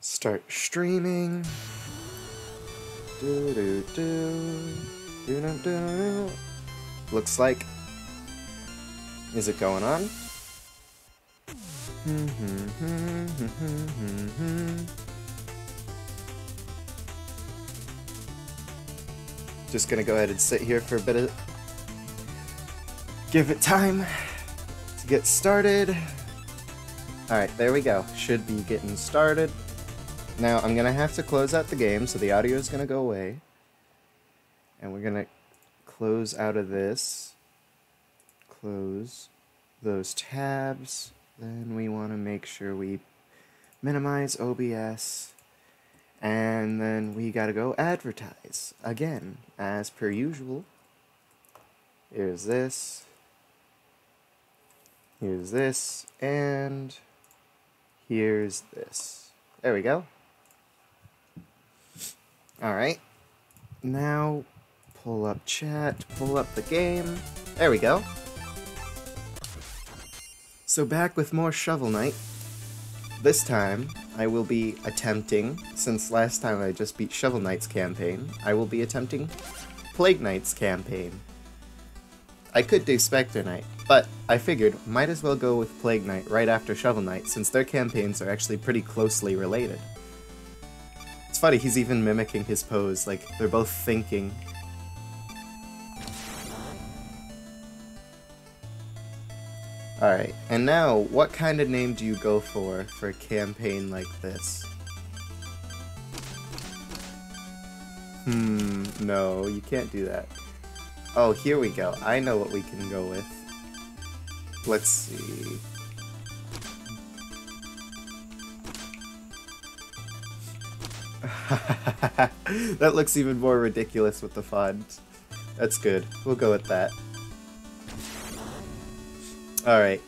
Start streaming. Do do do. Do do do. Looks like. Is it going on? Just gonna go ahead and sit here for a bit of. Give it time to get started. Alright, there we go. Should be getting started. Now, I'm gonna have to close out the game, so the audio is gonna go away. And we're gonna close out of this. Close those tabs. Then we want to make sure we minimize OBS. And then we gotta go advertise. Again, as per usual. Here's this. Here's this. And here's this. There we go. Alright. Now, pull up chat, pull up the game. There we go. So back with more Shovel Knight. This time, I will be attempting, since last time I just beat Shovel Knight's campaign, I will be attempting Plague Knight's campaign. I could do Spectre Knight, but I figured might as well go with Plague Knight right after Shovel Knight, since their campaigns are actually pretty closely related. It's funny, he's even mimicking his pose, like they're both thinking. Alright, and now, what kind of name do you go for a campaign like this? No, you can't do that. Oh, here we go. I know what we can go with. Let's see. That looks even more ridiculous with the font. That's good. We'll go with that. Alright.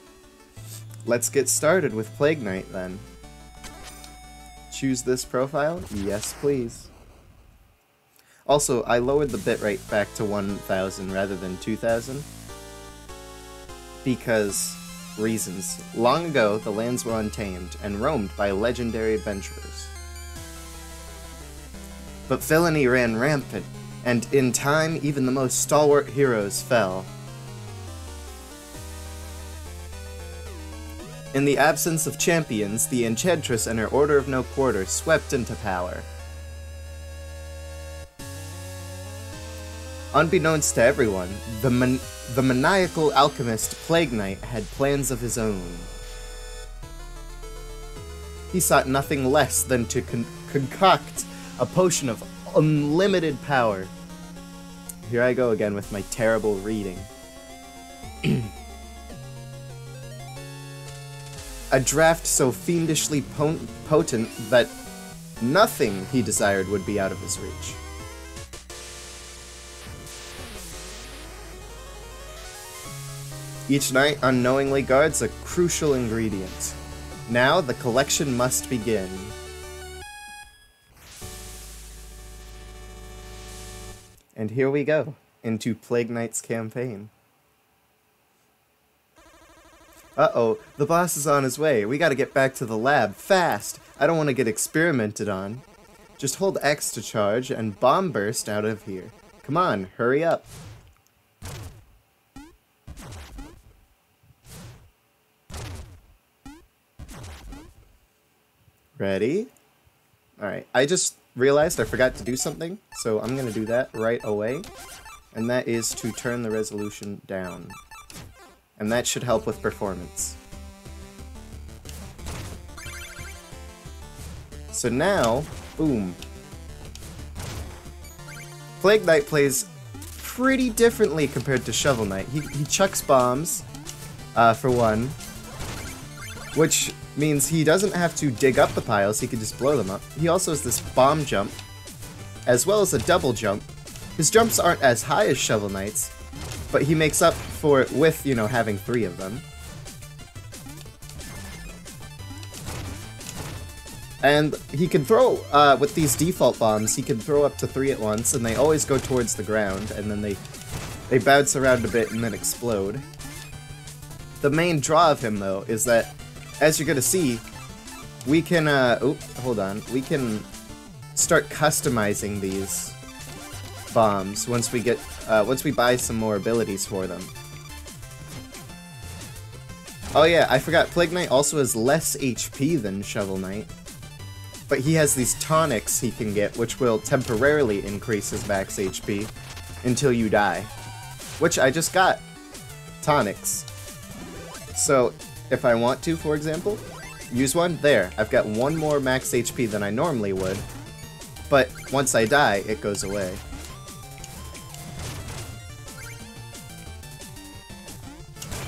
Let's get started with Plague Knight then. Choose this profile? Yes, please. Also, I lowered the bitrate back to 1000 rather than 2000. Because reasons. Long ago, the lands were untamed and roamed by legendary adventurers. But villainy ran rampant, and in time, even the most stalwart heroes fell. In the absence of champions, the Enchantress and her Order of No Quarter swept into power. Unbeknownst to everyone, the maniacal alchemist Plague Knight had plans of his own. He sought nothing less than to concoct a potion of unlimited power. Here I go again with my terrible reading. A draft so fiendishly potent that nothing he desired would be out of his reach. Each knight unknowingly guards a crucial ingredient. Now the collection must begin. And here we go, into Plague Knight's campaign. Uh-oh, the boss is on his way. We gotta get back to the lab, fast! I don't want to get experimented on. Just hold X to charge and bomb burst out of here. Come on, hurry up. Ready? Alright, I just realized I forgot to do something, so I'm gonna do that right away. And that is to turn the resolution down. And that should help with performance. So now, boom. Plague Knight plays pretty differently compared to Shovel Knight. He chucks bombs, for one, which means he doesn't have to dig up the piles, he can just blow them up. He also has this bomb jump, as well as a double jump. His jumps aren't as high as Shovel Knight's, but he makes up for it with, you know, having 3 of them. And he can throw, with these default bombs, he can throw up to 3 at once, and they always go towards the ground, and then they bounce around a bit and then explode. The main draw of him, though, is that, as you're gonna see, we can, oh, hold on. We can start customizing these bombs once we get, once we buy some more abilities for them. Oh yeah, I forgot, Plague Knight also has less HP than Shovel Knight. But he has these tonics he can get, which will temporarily increase his max HP until you die. Which I just got. Tonics. So, if I want to, for example, use one, there. I've got one more max HP than I normally would. But once I die, it goes away.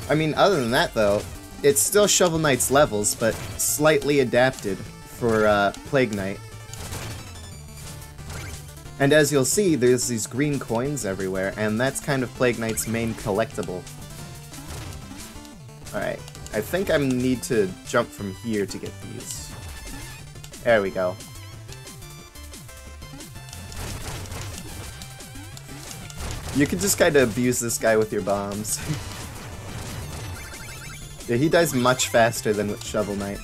I mean, other than that, though, it's still Shovel Knight's levels, but slightly adapted for Plague Knight. And as you'll see, there's these green coins everywhere, and that's kind of Plague Knight's main collectible. Alright, I think I need to jump from here to get these. There we go. You can just kind of abuse this guy with your bombs. Yeah, he dies much faster than with Shovel Knight.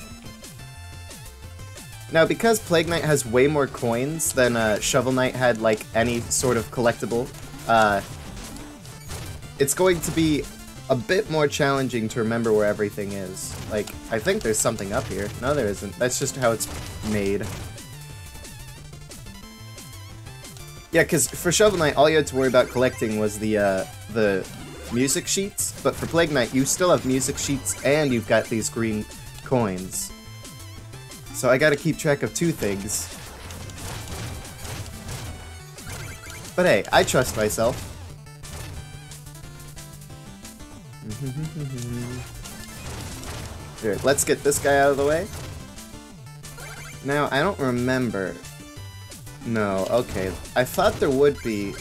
Now, because Plague Knight has way more coins than Shovel Knight had, like, any sort of collectible, it's going to be a bit more challenging to remember where everything is. Like, I think there's something up here. No, there isn't. That's just how it's made. Yeah, because for Shovel Knight, all you had to worry about collecting was the music sheets, but for Plague Knight, you still have music sheets and you've got these green coins. So I gotta keep track of two things. But hey, I trust myself. Here, let's get this guy out of the way. Now, I don't remember. No, okay. I thought there would be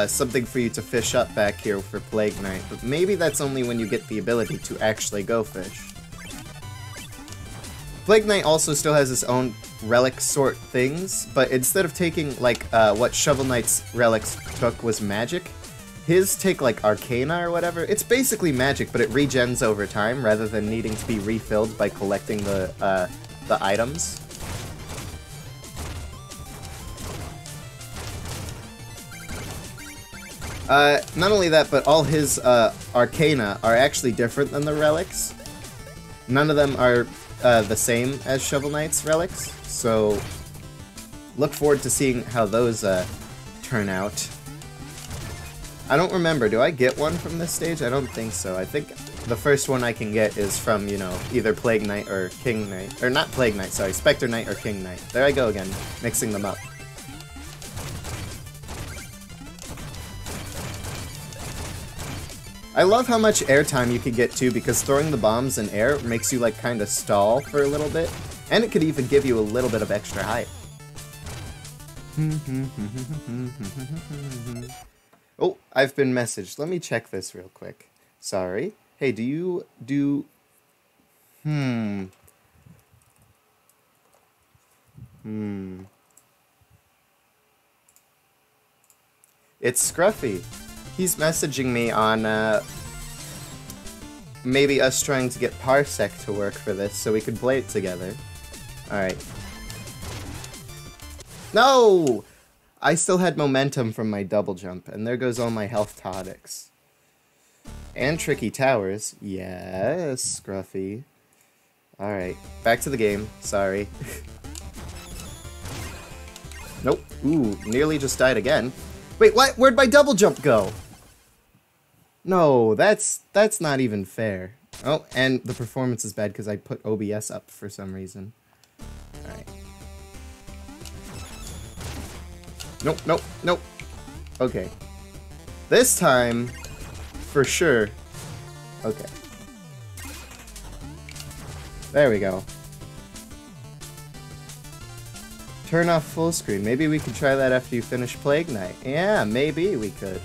something for you to fish up back here for Plague Knight, but maybe that's only when you get the ability to actually go fish. Plague Knight also still has his own relic sort things, but instead of taking, like, what Shovel Knight's relics took was magic, his take, like, Arcana or whatever. It's basically magic, but it regens over time rather than needing to be refilled by collecting the items. Not only that, but all his Arcana are actually different than the relics. None of them are the same as Shovel Knight's relics, so look forward to seeing how those turn out. I don't remember, do I get one from this stage? I don't think so. I think the first one I can get is from, you know, either Plague Knight or King Knight. Or not Plague Knight, sorry, Spectre Knight or King Knight. There I go again, mixing them up. I love how much airtime you can get too, because throwing the bombs in air makes you like kind of stall for a little bit, and it could even give you a little bit of extra height. Oh, I've been messaged. Let me check this real quick. Sorry. Hey, do you do... It's Scruffy. He's messaging me on, maybe us trying to get Parsec to work for this so we could play it together. Alright. No! I still had momentum from my double jump, and there goes all my health tonics. And Tricky Towers. Yes, Scruffy. Alright, back to the game. Sorry. Nope. Ooh, nearly just died again. Wait, what? Where'd my double jump go? No, that's not even fair. Oh, and the performance is bad because I put OBS up for some reason. Alright. Nope, nope, nope. Okay. This time, for sure. Okay. There we go. Turn off full screen. Maybe we could try that after you finish Plague Knight. Yeah, maybe we could.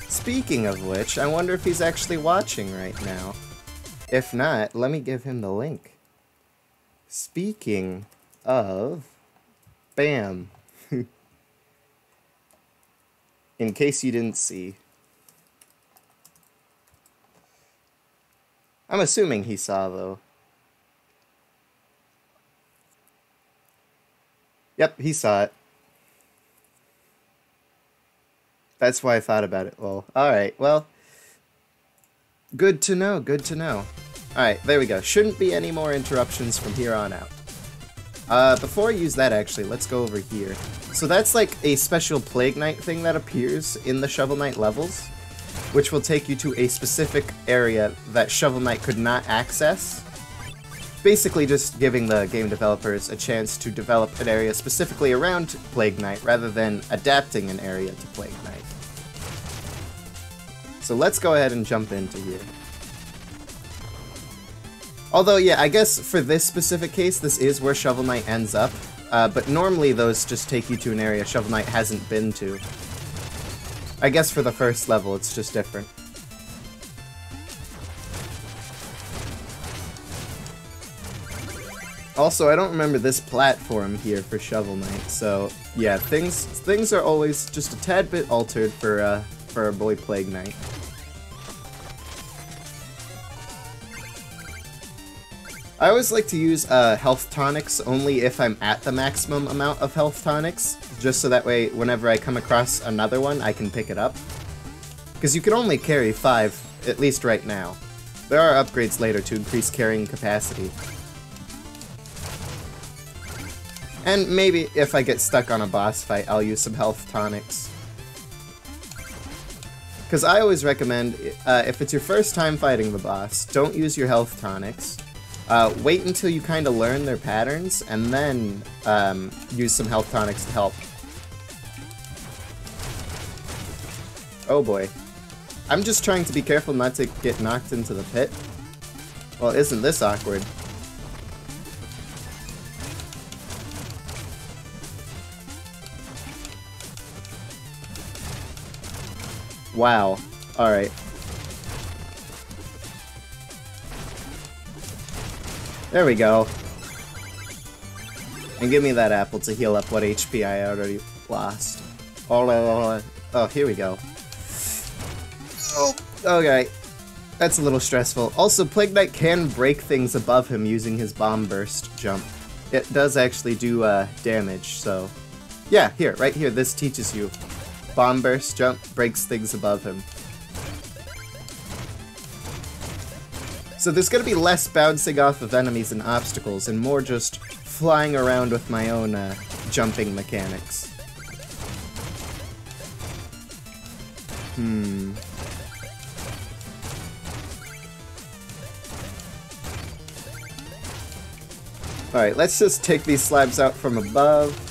Speaking of which, I wonder if he's actually watching right now. If not, let me give him the link. Speaking of... Bam. In case you didn't see. I'm assuming he saw, though. Yep, he saw it. That's why I thought about it. Well, alright, well. Good to know, good to know. Alright, there we go. Shouldn't be any more interruptions from here on out. Before I use that, actually, let's go over here. So that's like a special Plague Knight thing that appears in the Shovel Knight levels, which will take you to a specific area that Shovel Knight could not access. Basically just giving the game developers a chance to develop an area specifically around Plague Knight rather than adapting an area to Plague Knight. So let's go ahead and jump into here. Although, yeah, I guess for this specific case, this is where Shovel Knight ends up, but normally those just take you to an area Shovel Knight hasn't been to. I guess for the first level, it's just different. Also, I don't remember this platform here for Shovel Knight, so yeah, things are always just a tad bit altered for our boy Plague Knight. I always like to use health tonics only if I'm at the maximum amount of health tonics, just so that way whenever I come across another one, I can pick it up. Because you can only carry 5, at least right now. There are upgrades later to increase carrying capacity. And maybe if I get stuck on a boss fight, I'll use some health tonics. Because I always recommend, if it's your first time fighting the boss, don't use your health tonics. Wait until you kind of learn their patterns, and then use some health tonics to help. Oh boy. I'm just trying to be careful not to get knocked into the pit. Well, isn't this awkward? Wow. Alright. There we go. And give me that apple to heal up what HP I already lost. Oh, here we go. Oh, okay. That's a little stressful. Also, Plague Knight can break things above him using his Bomb Burst jump. It does actually do damage, so... Yeah, here, right here, this teaches you. Bomb Burst jump breaks things above him. So there's gonna be less bouncing off of enemies and obstacles, and more just flying around with my own jumping mechanics. Alright, let's just take these slabs out from above.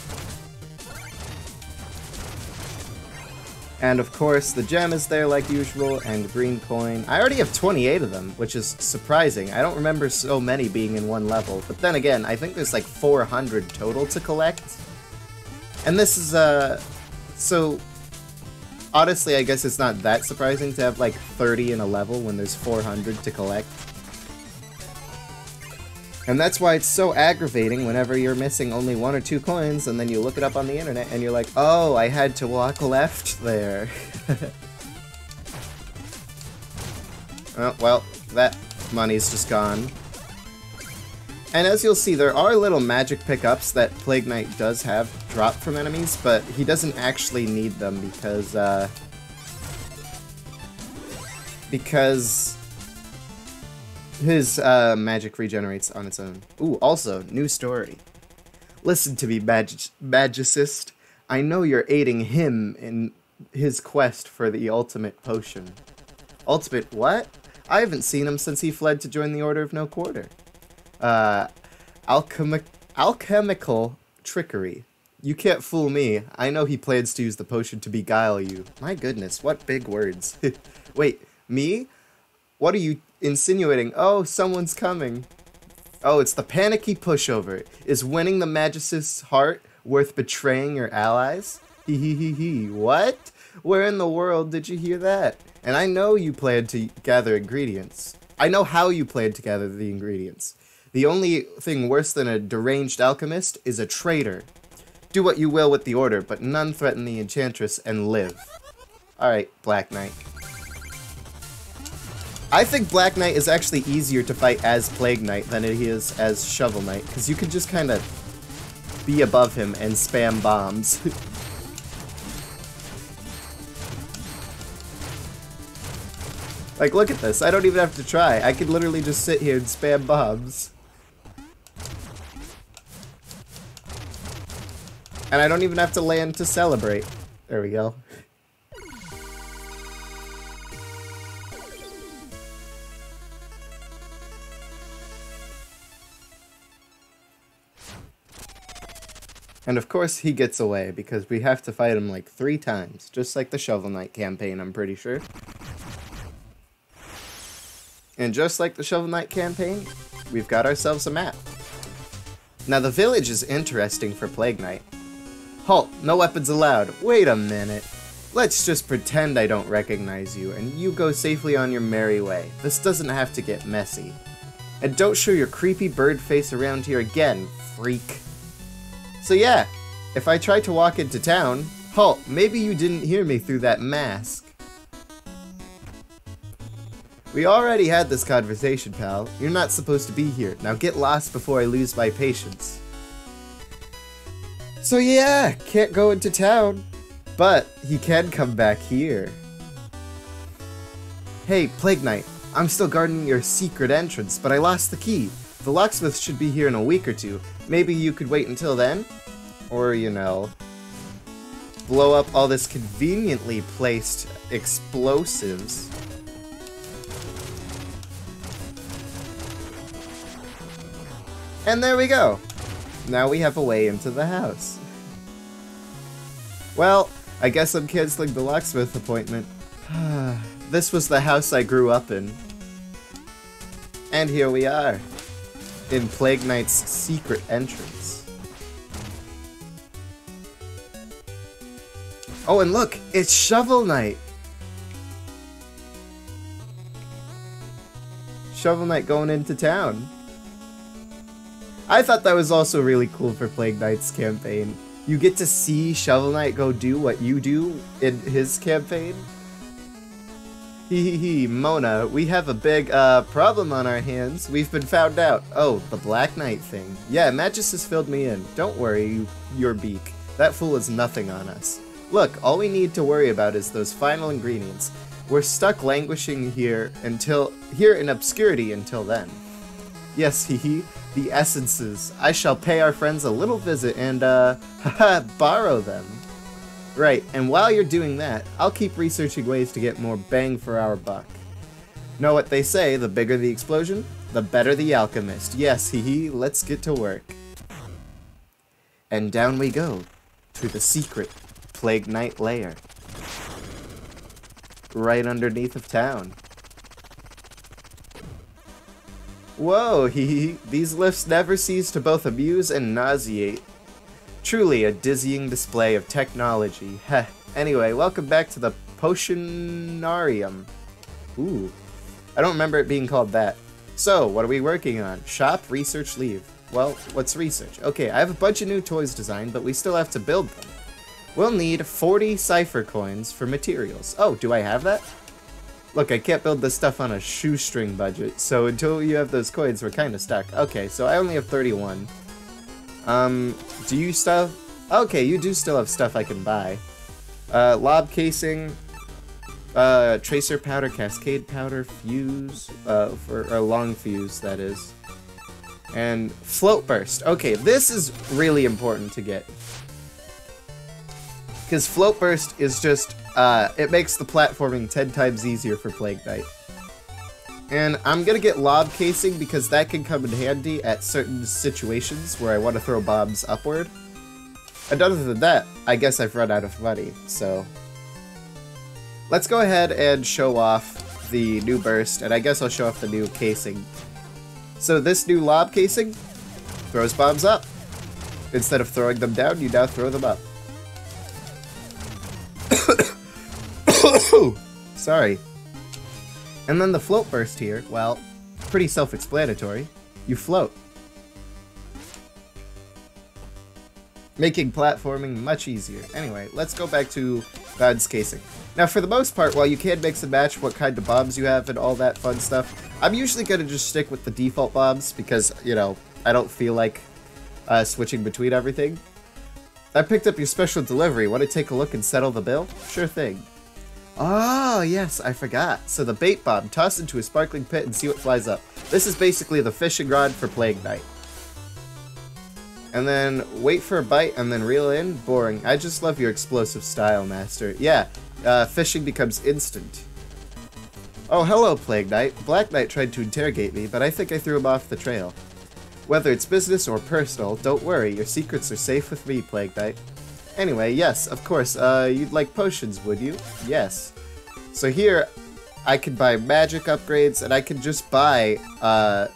And of course, the gem is there like usual, and green coin. I already have 28 of them, which is surprising. I don't remember so many being in one level. But then again, I think there's like 400 total to collect. And this is, so... Honestly, I guess it's not that surprising to have like 30 in a level when there's 400 to collect. And that's why it's so aggravating whenever you're missing only 1 or 2 coins, and then you look it up on the internet and you're like, oh, I had to walk left there. Oh, well, that money's just gone. And as you'll see, there are little magic pickups that Plague Knight does have drop from enemies, but he doesn't actually need them because his magic regenerates on its own. Ooh, also, new story. Listen to me, Magicist. I know you're aiding him in his quest for the ultimate potion. Ultimate what? I haven't seen him since he fled to join the Order of No Quarter. Alchemical trickery. You can't fool me. I know he plans to use the potion to beguile you. My goodness, what big words. Wait, me? What are you insinuating? Oh, someone's coming. Oh, it's the panicky pushover. Is winning the Magicist's heart worth betraying your allies? Hee hee hee hee. What? Where in the world did you hear that? And I know you planned to gather ingredients. I know how you planned to gather the ingredients. The only thing worse than a deranged alchemist is a traitor. Do what you will with the Order, but none threaten the Enchantress and live. Alright, Black Knight. I think Black Knight is actually easier to fight as Plague Knight than it is as Shovel Knight, because you can just kind of be above him and spam bombs. Like, look at this. I don't even have to try. I could literally just sit here and spam bombs. And I don't even have to land to celebrate. There we go. And of course he gets away, because we have to fight him like 3 times, just like the Shovel Knight campaign, I'm pretty sure. And just like the Shovel Knight campaign, we've got ourselves a map. Now the village is interesting for Plague Knight. Halt, no weapons allowed. Wait a minute. Let's just pretend I don't recognize you, and you go safely on your merry way. This doesn't have to get messy. And don't show your creepy bird face around here again, freak. So yeah, if I try to walk into town, halt, maybe you didn't hear me through that mask. We already had this conversation, pal. You're not supposed to be here. Now get lost before I lose my patience. So yeah, can't go into town, but he can come back here. Hey, Plague Knight, I'm still guarding your secret entrance, but I lost the key. The locksmith should be here in a week or 2. Maybe you could wait until then? Or, you know, blow up all this conveniently placed explosives. And there we go. Now we have a way into the house. Well, I guess I'm canceling the locksmith appointment. This was the house I grew up in. And here we are, in Plague Knight's secret entrance. Oh, and look, it's Shovel Knight! Shovel Knight going into town. I thought that was also really cool for Plague Knight's campaign. You get to see Shovel Knight go do what you do in his campaign. Hee, Mona, we have a big, problem on our hands. We've been found out. Oh, the Black Knight thing. Yeah, Magus has filled me in. Don't worry, your beak. That fool is nothing on us. Look, all we need to worry about is those final ingredients. We're stuck languishing here in obscurity until then. Yes, hee, the essences. I shall pay our friends a little visit and, borrow them. Right, and while you're doing that, I'll keep researching ways to get more bang for our buck. Know what they say, the bigger the explosion, the better the alchemist. Yes, hee, let's get to work. And down we go, to the secret Plague Knight lair. Right underneath of town. Whoa, hee, these lifts never cease to both amuse and nauseate. Truly a dizzying display of technology. Heh. Anyway, welcome back to the Potionarium. Ooh. I don't remember it being called that. So, what are we working on? Shop, research, leave. Well, what's research? Okay, I have a bunch of new toys designed, but we still have to build them. We'll need 40 cipher coins for materials. Oh, do I have that? Look, I can't build this stuff on a shoestring budget, so until you have those coins, we're kind of stuck. Okay, so I only have 31. Do you still... Okay, you do still have stuff I can buy. Lob casing, tracer powder, cascade powder, fuse, for a long fuse, that is. And float burst. Okay, this is really important to get. Because float burst is just, it makes the platforming 10 times easier for Plague Knight. And I'm gonna get lob casing because that can come in handy at certain situations where I want to throw bombs upward. And other than that, I guess I've run out of money, so... Let's go ahead and show off the new burst, and I guess I'll show off the new casing. So this new lob casing throws bombs up. Instead of throwing them down, you now throw them up. Sorry. And then the float burst here, well, pretty self-explanatory. You float. Making platforming much easier. Anyway, let's go back to God's casing. Now, for the most part, while you can mix and match what kind of bombs you have and all that fun stuff, I'm usually going to just stick with the default bombs because, you know, I don't feel like switching between everything. I picked up your special delivery. Want to take a look and settle the bill? Sure thing. Oh, yes, I forgot. So the bait bomb, toss into a sparkling pit and see what flies up. This is basically the fishing rod for Plague Knight. And then wait for a bite and then reel in? Boring. I just love your explosive style, Master. Yeah, fishing becomes instant. Oh, hello, Plague Knight. Black Knight tried to interrogate me, but I think I threw him off the trail. Whether it's business or personal, don't worry, your secrets are safe with me, Plague Knight. Anyway, yes, of course, you'd like potions, would you? Yes. So here, I can buy magic upgrades, and I can just buy, I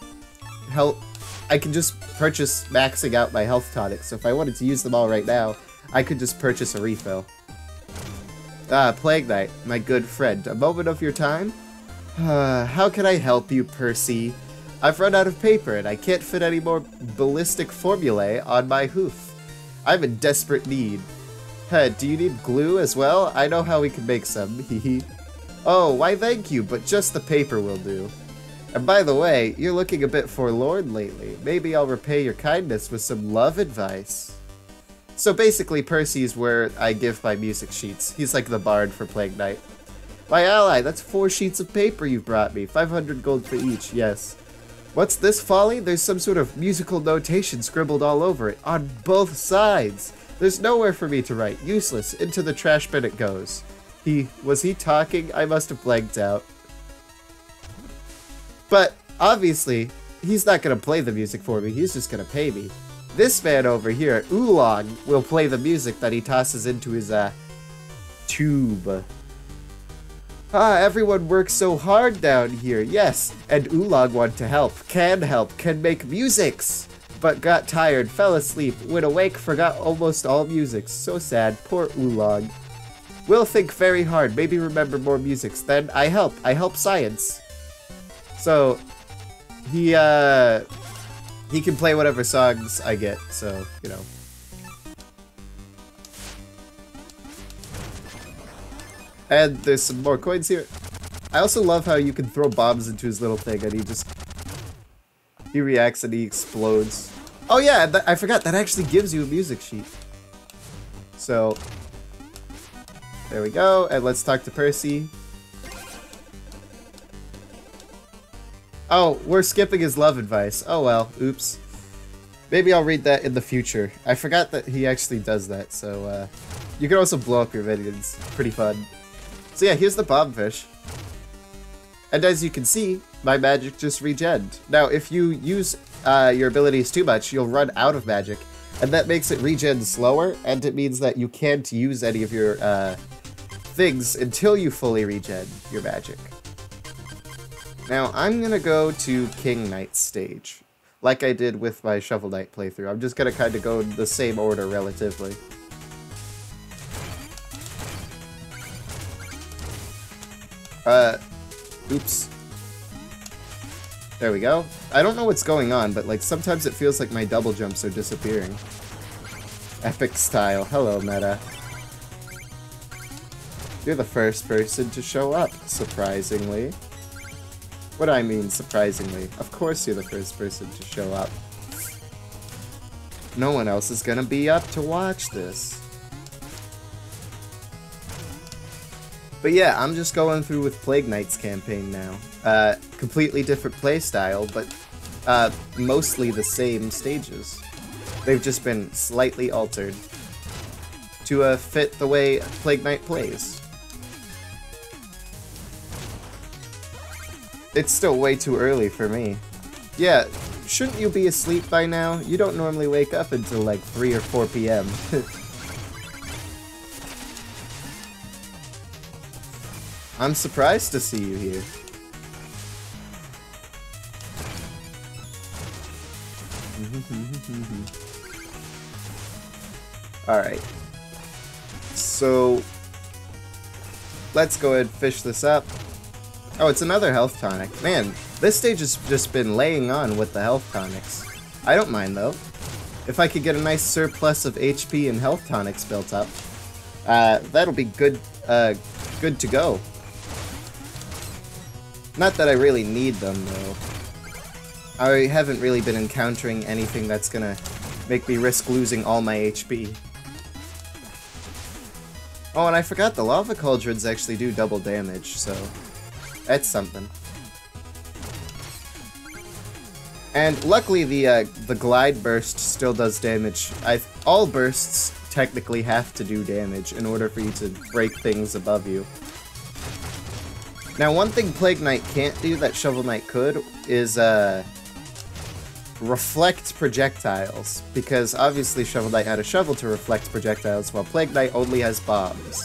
can just purchase maxing out my health tonics, so if I wanted to use them all right now, I could just purchase a refill. Ah, Plague Knight, my good friend, a moment of your time? How can I help you, Percy? I've run out of paper, and I can't fit any more ballistic formulae on my hoof. I'm in desperate need. Do you need glue as well? I know how we can make some, hehe. Oh, why thank you, but just the paper will do. And by the way, you're looking a bit forlorn lately. Maybe I'll repay your kindness with some love advice. So basically, Percy's where I give my music sheets. He's like the bard for Plague Knight. My ally, that's 4 sheets of paper you've brought me. 500 gold for each, yes. What's this folly? There's some sort of musical notation scribbled all over it, on both sides. There's nowhere for me to write. Useless. Into the trash bin it goes. Was he talking? I must have blanked out. But, obviously, he's not gonna play the music for me, he's just gonna pay me. This man over here, Oolong, will play the music that he tosses into his, tube. Ah, everyone works so hard down here, yes, and Oolong wanted to help, can make musics! But got tired, fell asleep, when awake forgot almost all musics. So sad, poor Oolong. We'll think very hard, maybe remember more musics, then I help science. So, he can play whatever songs I get, so, you know. And there's some more coins here. I also love how you can throw bombs into his little thing and he reacts and he explodes. Oh yeah, I forgot, that actually gives you a music sheet. So, there we go, and let's talk to Percy. Oh, we're skipping his love advice. Oh well, oops. Maybe I'll read that in the future. I forgot that he actually does that, so you can also blow up your minions. Pretty fun. So yeah, here's the bombfish. And as you can see, my magic just regened. Now, if you use your abilities too much, you'll run out of magic, and that makes it regen slower, and it means that you can't use any of your things until you fully regen your magic. Now, I'm gonna go to King Knight stage, like I did with my Shovel Knight playthrough. I'm just gonna kind of go in the same order relatively. Oops. There we go. I don't know what's going on, but like sometimes it feels like my double jumps are disappearing. Epic style. Hello, Meta. You're the first person to show up, surprisingly. What do I mean, surprisingly? Of course you're the first person to show up. No one else is gonna be up to watch this. But yeah, I'm just going through with Plague Knight's campaign now. Completely different playstyle, but mostly the same stages. They've just been slightly altered to fit the way Plague Knight plays. It's still way too early for me. Yeah, shouldn't you be asleep by now? You don't normally wake up until like 3 or 4 p.m. I'm surprised to see you here. Alright. So, let's go ahead and fish this up. Oh, it's another health tonic. Man, this stage has just been laying on with the health tonics. I don't mind, though. If I could get a nice surplus of HP and health tonics built up, that'll be good, good to go. Not that I really need them, though. I haven't really been encountering anything that's gonna make me risk losing all my HP. Oh, and I forgot the lava cauldrons actually do double damage, so that's something. And luckily the glide burst still does damage. All bursts technically have to do damage in order for you to break things above you. Now, one thing Plague Knight can't do that Shovel Knight could is reflect projectiles, because obviously Shovel Knight had a shovel to reflect projectiles, while Plague Knight only has bombs.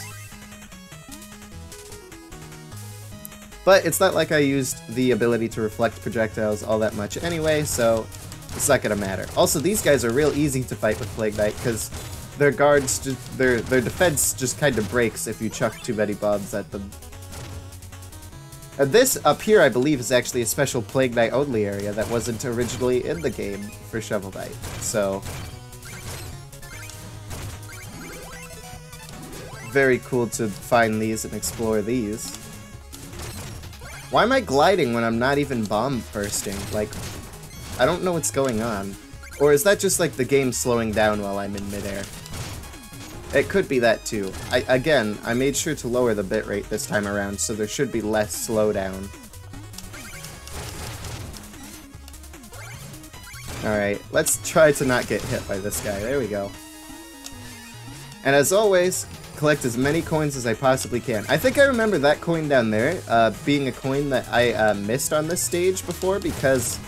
But it's not like I used the ability to reflect projectiles all that much anyway, so it's not gonna matter. Also, these guys are real easy to fight with Plague Knight, because their guards, their defense just kind of breaks if you chuck too many bombs at them. This up here, I believe, is actually a special Plague Knight only area that wasn't originally in the game for Shovel Knight, so very cool to find these and explore these. Why am I gliding when I'm not even bomb bursting? Like, I don't know what's going on. Or is that just like the game slowing down while I'm in midair? It could be that too. Again, I made sure to lower the bitrate this time around, so there should be less slowdown. Alright, let's try to not get hit by this guy. There we go. And as always, collect as many coins as I possibly can. I think I remember that coin down there being a coin that I missed on this stage before, because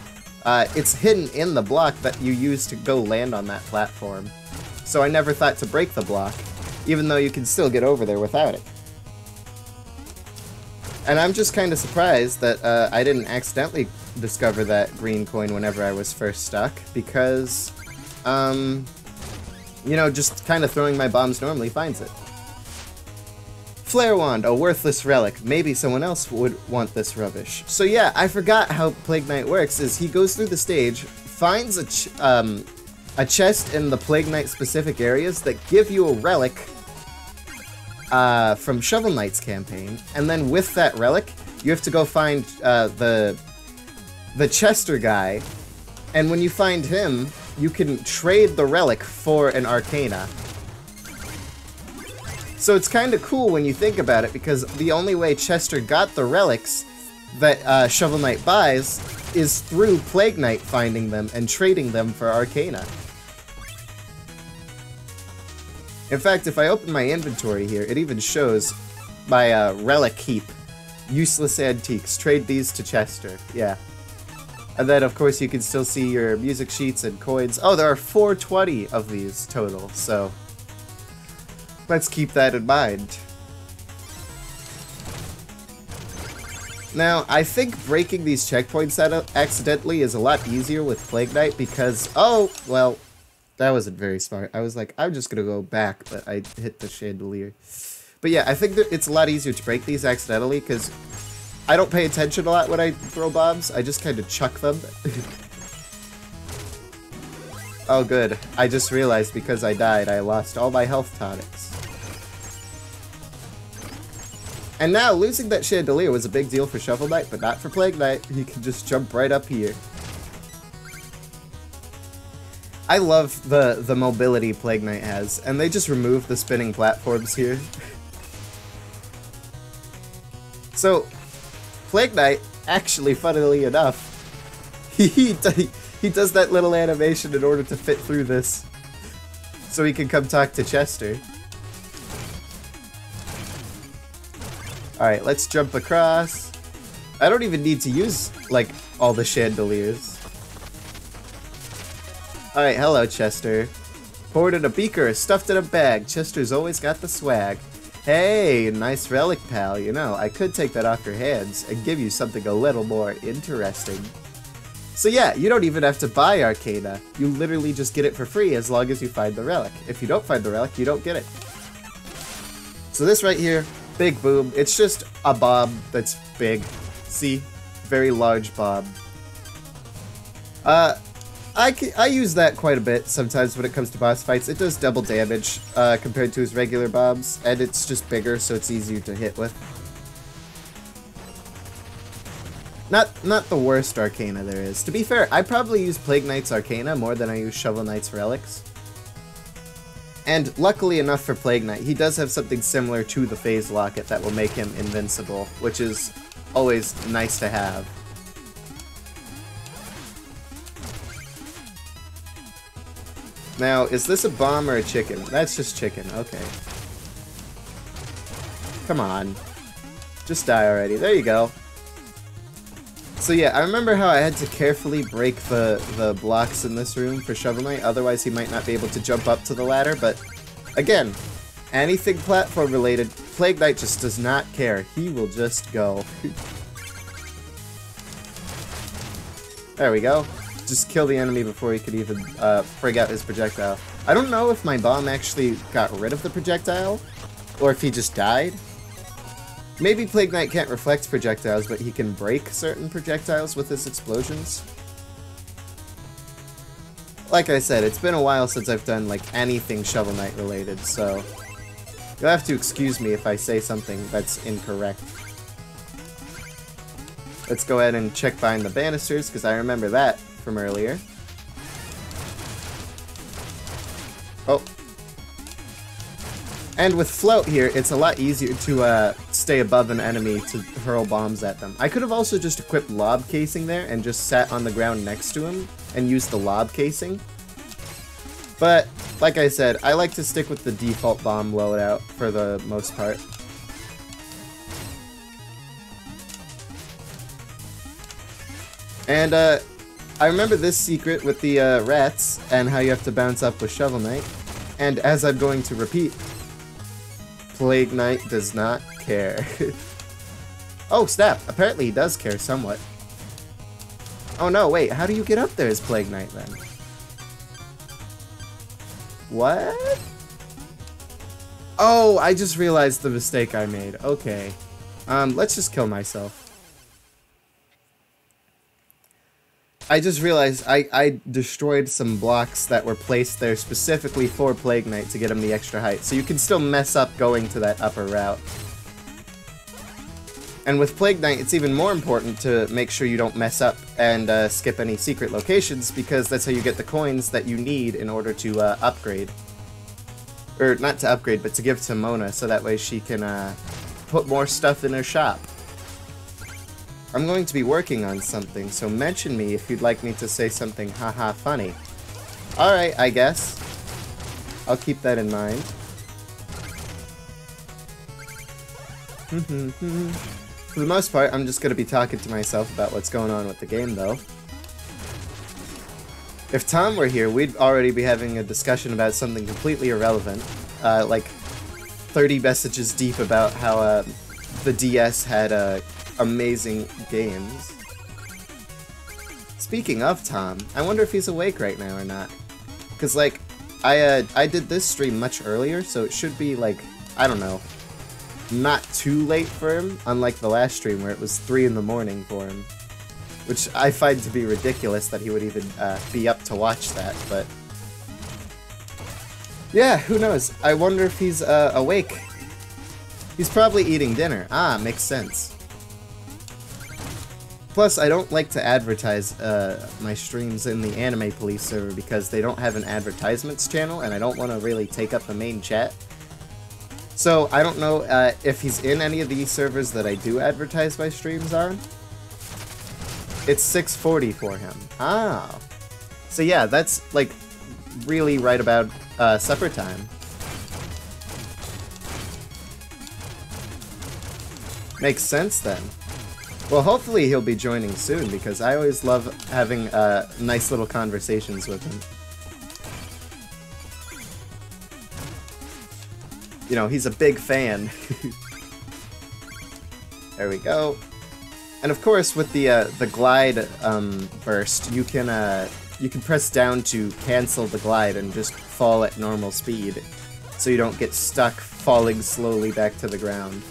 it's hidden in the block that you use to go land on that platform. So I never thought to break the block, even though you can still get over there without it. And I'm just kind of surprised that I didn't accidentally discover that green coin whenever I was first stuck, because, you know, just kind of throwing my bombs normally finds it. Flare Wand, a worthless relic. Maybe someone else would want this rubbish. So yeah, I forgot how Plague Knight works, is he goes through the stage, finds a chest in the Plague Knight specific areas that give you a relic from Shovel Knight's campaign, and then with that relic, you have to go find the Chester guy, and when you find him, you can trade the relic for an Arcana. So it's kind of cool when you think about it, because the only way Chester got the relics that Shovel Knight buys is through Plague Knight finding them and trading them for Arcana. In fact, if I open my inventory here, it even shows my relic heap. Useless antiques. Trade these to Chester. Yeah. And then, of course, you can still see your music sheets and coins. Oh, there are 420 of these total, so let's keep that in mind. Now, I think breaking these checkpoints accidentally is a lot easier with Plague Knight because, oh, well, that wasn't very smart. I was like, I'm just gonna go back, but I hit the chandelier. But yeah, I think that it's a lot easier to break these accidentally because I don't pay attention a lot when I throw bombs. I just kind of chuck them. Oh good, I just realized because I died, I lost all my health tonics. And now, losing that chandelier was a big deal for Shovel Knight, but not for Plague Knight. He can just jump right up here. I love the mobility Plague Knight has, and they just removed the spinning platforms here. So, Plague Knight, actually, funnily enough, he does that little animation in order to fit through this, so he can come talk to Chester. Alright, let's jump across. I don't even need to use, like, all the chandeliers. Alright, hello, Chester. Poured in a beaker, stuffed in a bag. Chester's always got the swag. Hey, nice relic, pal. You know, I could take that off your hands and give you something a little more interesting. So yeah, you don't even have to buy Arcana. You literally just get it for free as long as you find the relic. If you don't find the relic, you don't get it. So this right here, Big Boom, it's just a bomb that's big. See? Very large bomb. I use that quite a bit sometimes when it comes to boss fights. It does double damage compared to his regular bombs, and it's just bigger, so it's easier to hit with. Not the worst Arcana there is. To be fair, I probably use Plague Knight's Arcana more than I use Shovel Knight's Relics. And luckily enough for Plague Knight, he does have something similar to the Phase Locket that will make him invincible, which is always nice to have. Now, is this a bomb or a chicken? That's just chicken, okay. Come on. Just die already. There you go. So yeah, I remember how I had to carefully break the blocks in this room for Shovel Knight, otherwise he might not be able to jump up to the ladder, but again, anything platform related, Plague Knight just does not care. He will just go. There we go. Just kill the enemy before he could even frig out his projectile. I don't know if my bomb actually got rid of the projectile, or if he just died. Maybe Plague Knight can't reflect projectiles, but he can break certain projectiles with his explosions. Like I said, it's been a while since I've done like anything Shovel Knight related, so you'll have to excuse me if I say something that's incorrect. Let's go ahead and check behind the banisters, because I remember that from earlier. Oh. And with Float here, it's a lot easier to stay above an enemy to hurl bombs at them. I could have also just equipped Lob Casing there and just sat on the ground next to him and used the Lob Casing. But, like I said, I like to stick with the default bomb loadout for the most part. And I remember this secret with the rats and how you have to bounce up with Shovel Knight. And as I'm going to repeat, Plague Knight does not care. Oh, snap. Apparently he does care somewhat. Oh no, wait. How do you get up there as Plague Knight then? What? Oh, I just realized the mistake I made. Okay. Let's just kill myself. I just realized I destroyed some blocks that were placed there specifically for Plague Knight to get him the extra height, so you can still mess up going to that upper route. And with Plague Knight, it's even more important to make sure you don't mess up and skip any secret locations, because that's how you get the coins that you need in order to upgrade. Or, not to upgrade, but to give to Mona, so that way she can put more stuff in her shop. I'm going to be working on something, so mention me if you'd like me to say something haha funny. Alright, I guess. I'll keep that in mind. For the most part, I'm just going to be talking to myself about what's going on with the game, though. If Tom were here, we'd already be having a discussion about something completely irrelevant. Like 30 messages deep about how the DS had amazing games. Speaking of Tom, I wonder if he's awake right now or not. Because, like, I did this stream much earlier, so it should be, like, I don't know, not too late for him, unlike the last stream where it was 3 in the morning for him. Which I find to be ridiculous that he would even be up to watch that, but... yeah, who knows? I wonder if he's awake. He's probably eating dinner. Ah, makes sense. Plus, I don't like to advertise my streams in the Anime Police server because they don't have an advertisements channel, and I don't want to really take up the main chat. So, I don't know if he's in any of these servers that I do advertise my streams on. It's 6:40 for him. Ah. So yeah, that's, like, really right about supper time. Makes sense, then. Well, hopefully he'll be joining soon, because I always love having nice little conversations with him. You know, he's a big fan. There we go. And of course, with the glide burst, you can press down to cancel the glide and just fall at normal speed, so you don't get stuck falling slowly back to the ground.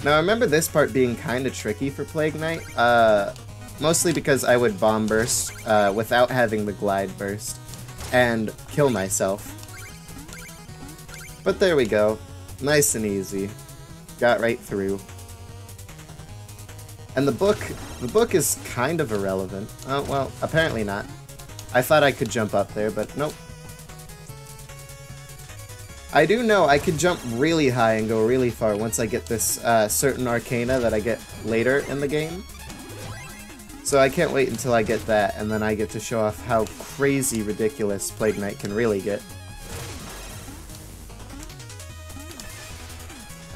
Now, I remember this part being kind of tricky for Plague Knight, mostly because I would bomb burst without having the glide burst, and kill myself. But there we go. Nice and easy. Got right through. And the book is kind of irrelevant. Oh, well, apparently not. I thought I could jump up there, but nope. I do know I can jump really high and go really far once I get this certain arcana that I get later in the game. So I can't wait until I get that, and then I get to show off how crazy ridiculous Plague Knight can really get.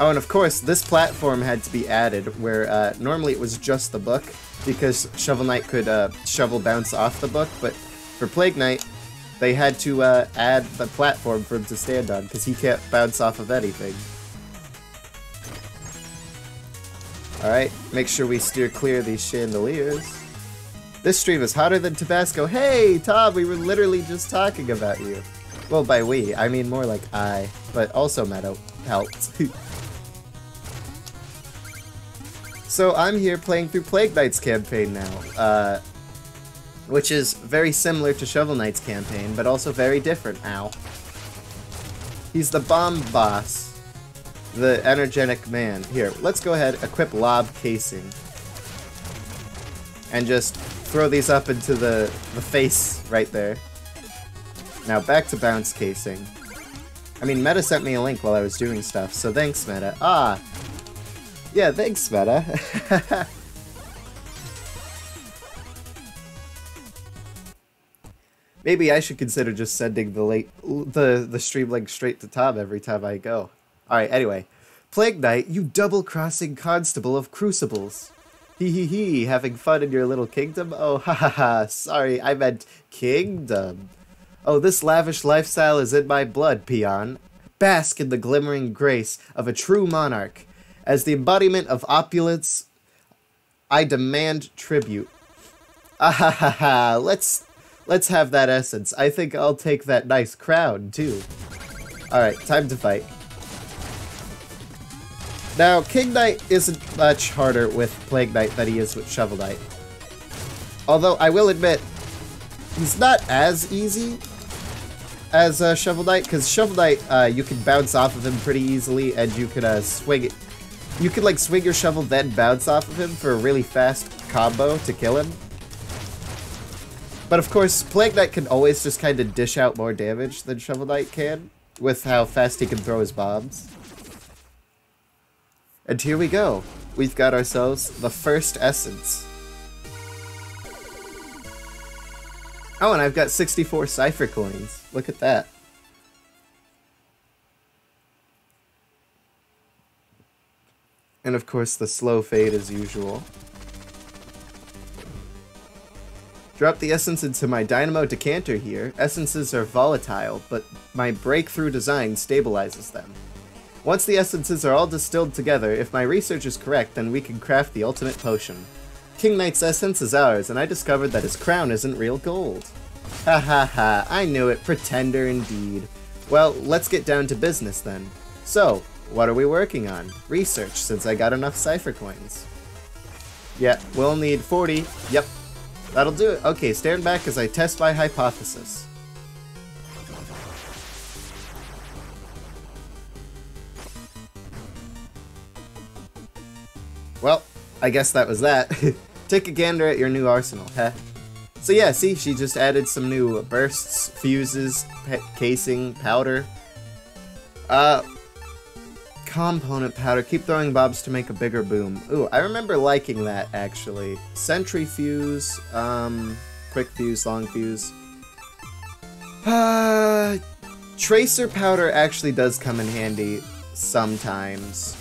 Oh, and of course, this platform had to be added, where normally it was just the book, because Shovel Knight could shovel bounce off the book, but for Plague Knight, they had to add the platform for him to stand on, because he can't bounce off of anything. Alright, make sure we steer clear of these chandeliers. This stream is hotter than Tabasco. Hey, Tom, we were literally just talking about you. Well, by we, I mean more like I, but also Meadow helped. So I'm here playing through Plague Knight's campaign now, which is very similar to Shovel Knight's campaign, but also very different. Ow. He's the bomb boss, the energetic man. Here, let's go ahead, equip Lob Casing, and just throw these up into the face right there. Now back to Bounce Casing. I mean, Meta sent me a link while I was doing stuff, so thanks, Meta. Ah! Yeah, thanks, Meta. Maybe I should consider just sending the stream link straight to Tom every time I go. Alright, anyway. Plague Knight, you double-crossing constable of crucibles. Hee hee hee, having fun in your little kingdom? Oh, ha ha ha, sorry, I meant kingdom. Oh, this lavish lifestyle is in my blood, peon. Bask in the glimmering grace of a true monarch. As the embodiment of opulence, I demand tribute. Ah ha ha ha, let's have that essence. I think I'll take that nice crown, too. Alright, time to fight. Now, King Knight isn't much harder with Plague Knight than he is with Shovel Knight. Although, I will admit, he's not as easy as Shovel Knight, because Shovel Knight, you can bounce off of him pretty easily, and you can swing it. You can, like, swing your shovel, then bounce off of him for a really fast combo to kill him. But of course, Plague Knight can always just kind of dish out more damage than Shovel Knight can, with how fast he can throw his bombs. And here we go. We've got ourselves the first essence. Oh, and I've got 64 Cypher coins. Look at that. And of course, the slow fade as usual. Drop the essence into my dynamo decanter here. Essences are volatile, but my breakthrough design stabilizes them. Once the essences are all distilled together, if my research is correct, then we can craft the ultimate potion. King Knight's essence is ours, and I discovered that his crown isn't real gold. Ha ha ha, I knew it, pretender indeed. Well, let's get down to business then. So, what are we working on? Research, since I got enough Cypher coins. Yeah, we'll need 40. Yep, that'll do it. Okay, stand back as I test my hypothesis. Well, I guess that was that. Take a gander at your new arsenal, heh? So yeah, see, she just added some new bursts, fuses, casing, powder. Component powder. Keep throwing bombs to make a bigger boom. Ooh, I remember liking that, actually. Sentry fuse, quick fuse, long fuse. Tracer powder actually does come in handy sometimes.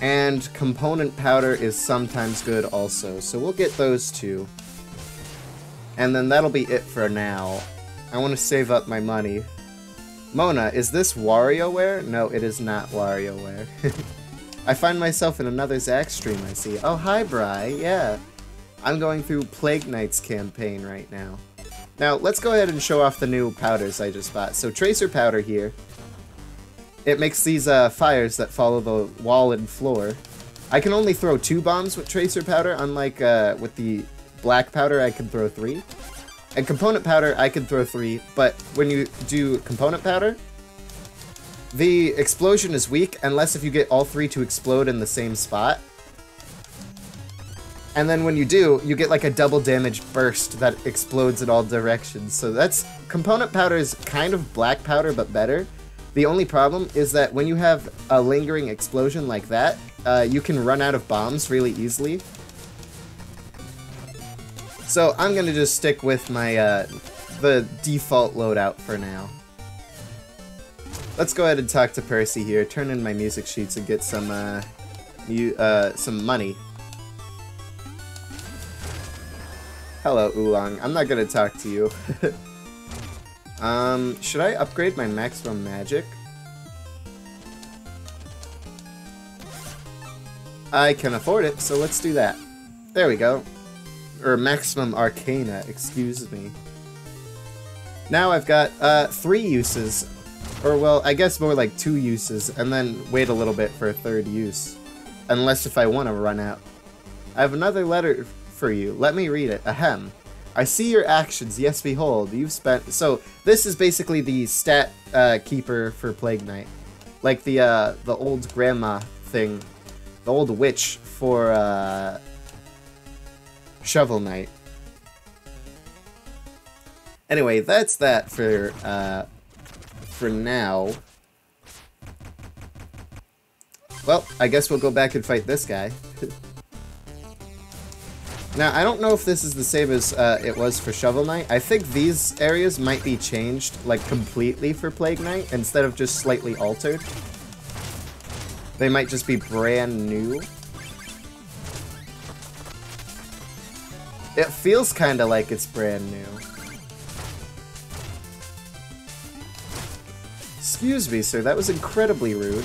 And component powder is sometimes good also, so we'll get those two. And then that'll be it for now. I want to save up my money. Mona, is this WarioWare? No, it is not WarioWare. I find myself in another Zack stream, I see. Oh, hi, Bri. Yeah. I'm going through Plague Knight's campaign right now. Now, let's go ahead and show off the new powders I just bought. So, Tracer Powder here. It makes these fires that follow the wall and floor. I can only throw 2 bombs with Tracer Powder, unlike with the Black Powder I can throw 3. And Component Powder I can throw 3, but when you do Component Powder, the explosion is weak unless if you get all 3 to explode in the same spot. And then when you do, you get like a double damage burst that explodes in all directions. So that's... Component powder is kind of black powder, but better. The only problem is that when you have a lingering explosion like that, you can run out of bombs really easily. So I'm gonna just stick with my, the default loadout for now. Let's go ahead and talk to Percy here, turn in my music sheets and get some money. Hello, Oolong. I'm not gonna talk to you. Should I upgrade my maximum magic? I can afford it, so let's do that. There we go. Or maximum arcana, excuse me. Now I've got, 3 uses. Or, well, I guess more like 2 uses, and then wait a little bit for a 3rd use. Unless if I want to run out. I have another letter for you. Let me read it. Ahem. I see your actions. Yes, behold. You've spent... So, this is basically the stat keeper for Plague Knight. Like the old grandma thing. The old witch for, Shovel Knight. Anyway, that's that for now. Well, I guess we'll go back and fight this guy. Now, I don't know if this is the same as it was for Shovel Knight. I think these areas might be changed, like, completely for Plague Knight, instead of just slightly altered. They might just be brand new. It feels kind of like it's brand new. Excuse me, sir, that was incredibly rude.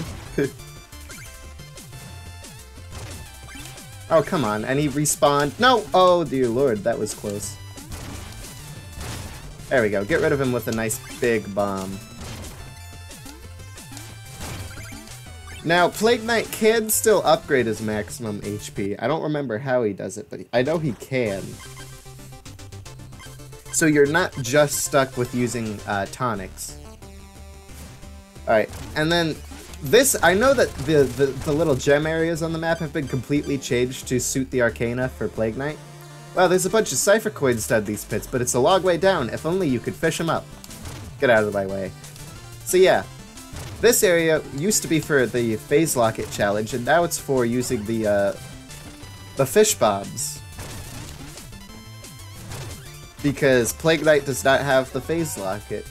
Oh, come on, and he respawned. No! Oh, dear lord, that was close. There we go, get rid of him with a nice big bomb. Now, Plague Knight can still upgrade his maximum HP. I don't remember how he does it, but I know he can. So you're not just stuck with using tonics. Alright, and then this, I know that the little gem areas on the map have been completely changed to suit the Arcana for Plague Knight. Wow, there's a bunch of Cypher coins down these pits, but it's a long way down. If only you could fish them up. Get out of my way. So yeah, this area used to be for the Phase Locket challenge, and now it's for using the fish bombs. Because Plague Knight does not have the Phase Locket.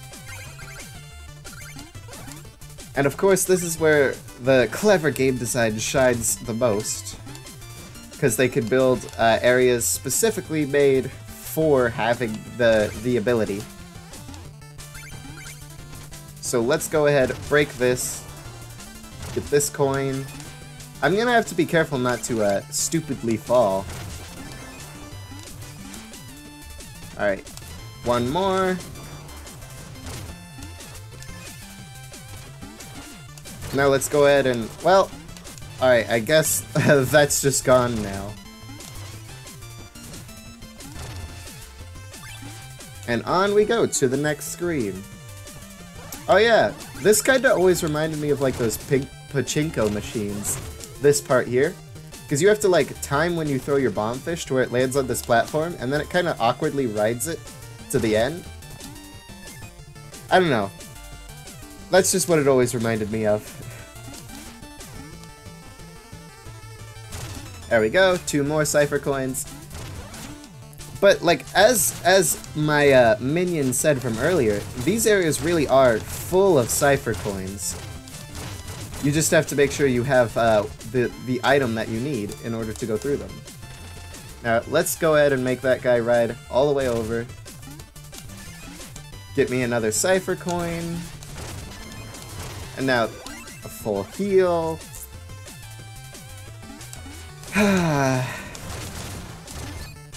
And of course, this is where the clever game design shines the most. Because they can build areas specifically made for having the ability. So let's go ahead, break this, get this coin. I'm gonna have to be careful not to stupidly fall. Alright, one more. Now let's go ahead and, well, alright, I guess that's just gone now. And on we go to the next screen. Oh yeah, this kinda always reminded me of like those pachinko machines. This part here. Because you have to like time when you throw your bomb fish to where it lands on this platform, and then it kinda awkwardly rides it to the end. I don't know. That's just what it always reminded me of. There we go, 2 more Cypher coins. But, like, as my minion said from earlier, these areas really are full of Cypher coins. You just have to make sure you have the item that you need in order to go through them. Now, let's go ahead and make that guy ride all the way over. Get me another Cypher coin. And now, a full heal.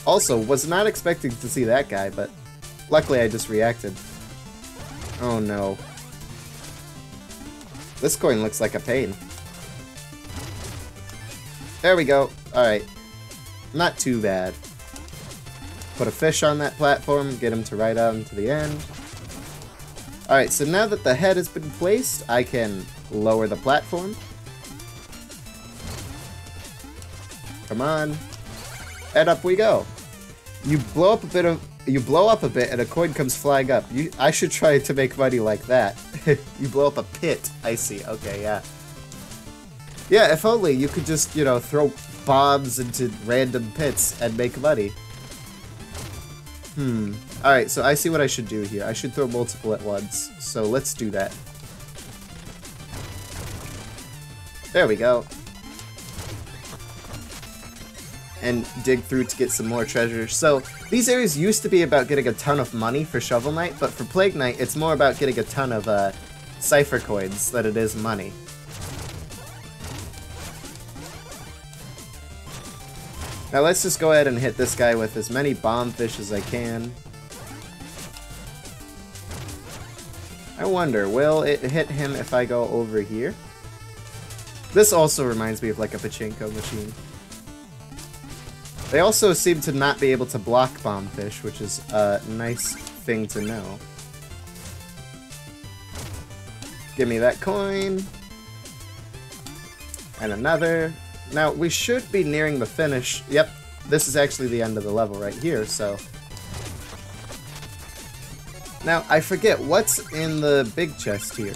Also, was not expecting to see that guy, but luckily I just reacted. Oh no. This coin looks like a pain. There we go. Alright. Not too bad. Put a fish on that platform, get him to ride on to the end. Alright, so now that the head has been placed, I can lower the platform. Come on. and up we go. You blow up a bit and a coin comes flying up. I should try to make money like that. You blow up a pit. I see. Okay, yeah. Yeah, if only you could just, you know, throw bombs into random pits and make money. Alright, so I see what I should do here. I should throw multiple at once. So let's do that. There we go. And dig through to get some more treasure. So, these areas used to be about getting a ton of money for Shovel Knight, but for Plague Knight, it's more about getting a ton of Cypher coins than it is money. Now let's just go ahead and hit this guy with as many bomb fish as I can. I wonder, will it hit him if I go over here? This also reminds me of like a pachinko machine. They also seem to not be able to block bombfish, which is a nice thing to know. Give me that coin. And another. Now, we should be nearing the finish. Yep, this is actually the end of the level right here, so... Now, I forget, what's in the big chest here?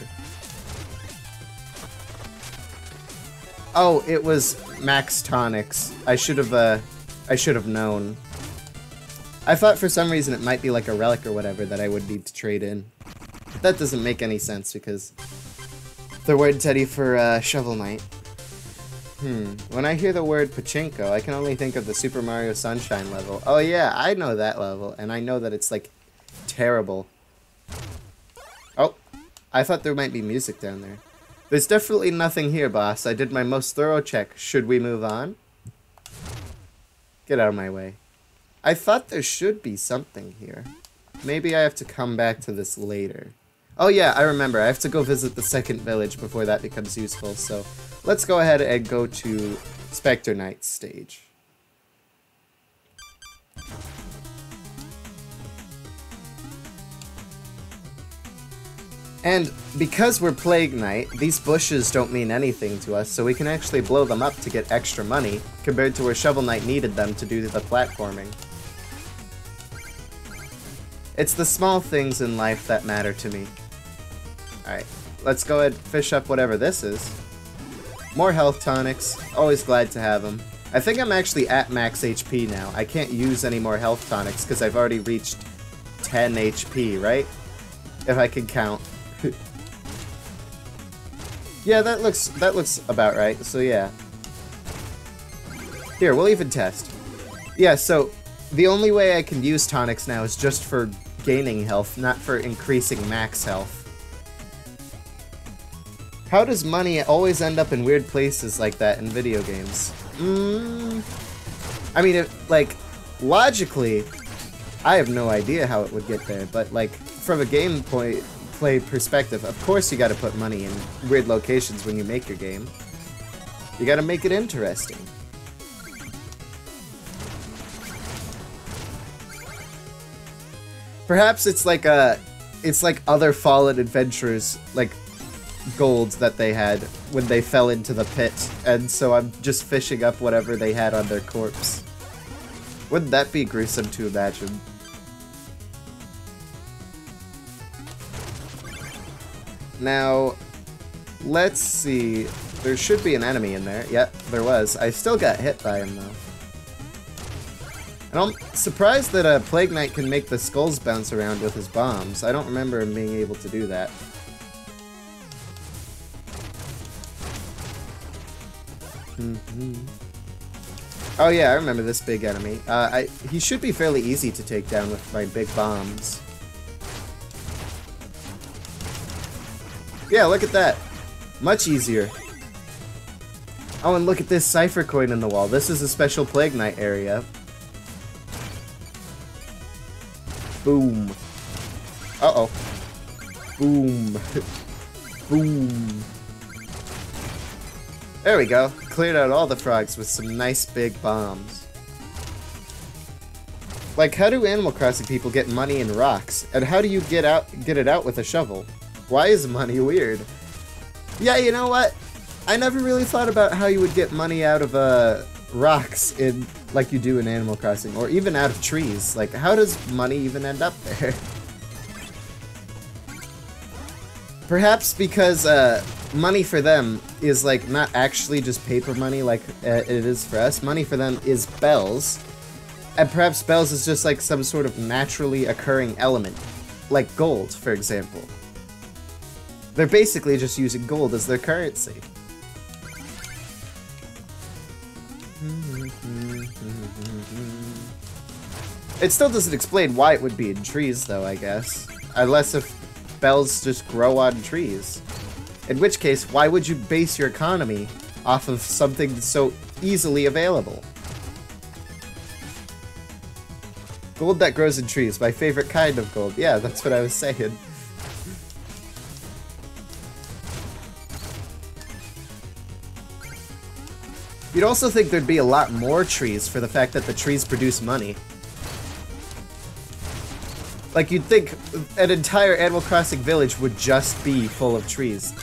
Oh, it was Max Tonics. I should have known. I thought for some reason it might be like a relic or whatever that I would need to trade in. But that doesn't make any sense because they're word teddy for Shovel Knight. When I hear the word pachinko, I can only think of the Super Mario Sunshine level. Oh yeah, I know that level, and I know that it's like terrible. Oh, I thought there might be music down there. There's definitely nothing here, boss. I did my most thorough check. Should we move on? Get out of my way. I thought there should be something here. Maybe I have to come back to this later. Oh yeah, I remember. I have to go visit the second village before that becomes useful, so let's go ahead and go to Spectre Knight's stage. And because we're Plague Knight, these bushes don't mean anything to us, so we can actually blow them up to get extra money, compared to where Shovel Knight needed them to do the platforming. It's the small things in life that matter to me. Alright, let's go ahead and fish up whatever this is. More health tonics, always glad to have them. I think I'm actually at max HP now. I can't use any more health tonics because I've already reached 10 HP, right? If I can count. Yeah, that looks about right, so yeah. Here, we'll even test. Yeah, so the only way I can use tonics now is just for gaining health, not for increasing max health. How does money always end up in weird places like that in video games? I mean, like, logically, I have no idea how it would get there, but, like, from a gameplay perspective, of course you gotta put money in weird locations when you make your game. You gotta make it interesting. Perhaps it's like other Fallen Adventurers, like, gold that they had when they fell into the pit, and so I'm just fishing up whatever they had on their corpse. Wouldn't that be gruesome to imagine? Now, let's see. There should be an enemy in there. Yep, there was. I still got hit by him, though. And I'm surprised that a Plague Knight can make the skulls bounce around with his bombs. I don't remember him being able to do that. Oh yeah, I remember this big enemy. He should be fairly easy to take down with my big bombs. Yeah, look at that. Much easier. Oh, and look at this Cypher coin in the wall. This is a special Plague Knight area. Boom. Uh-oh. Boom. Boom. There we go. Cleared out all the frogs with some nice big bombs. Like, how do Animal Crossing people get money in rocks? And how do you get it out with a shovel? Why is money weird? Yeah, you know what? I never really thought about how you would get money out of rocks in like you do in Animal Crossing, or even out of trees. Like, how does money even end up there? Perhaps because money for them is like not actually just paper money like it is for us. Money for them is bells, and perhaps bells is just like some sort of naturally occurring element, like gold, for example. They're basically just using gold as their currency. It still doesn't explain why it would be in trees, though, I guess. Unless if bells just grow on trees. In which case, why would you base your economy off of something so easily available? Gold that grows in trees, my favorite kind of gold. Yeah, that's what I was saying. You'd also think there'd be a lot more trees for the fact that the trees produce money. Like, you'd think an entire Animal Crossing village would just be full of trees.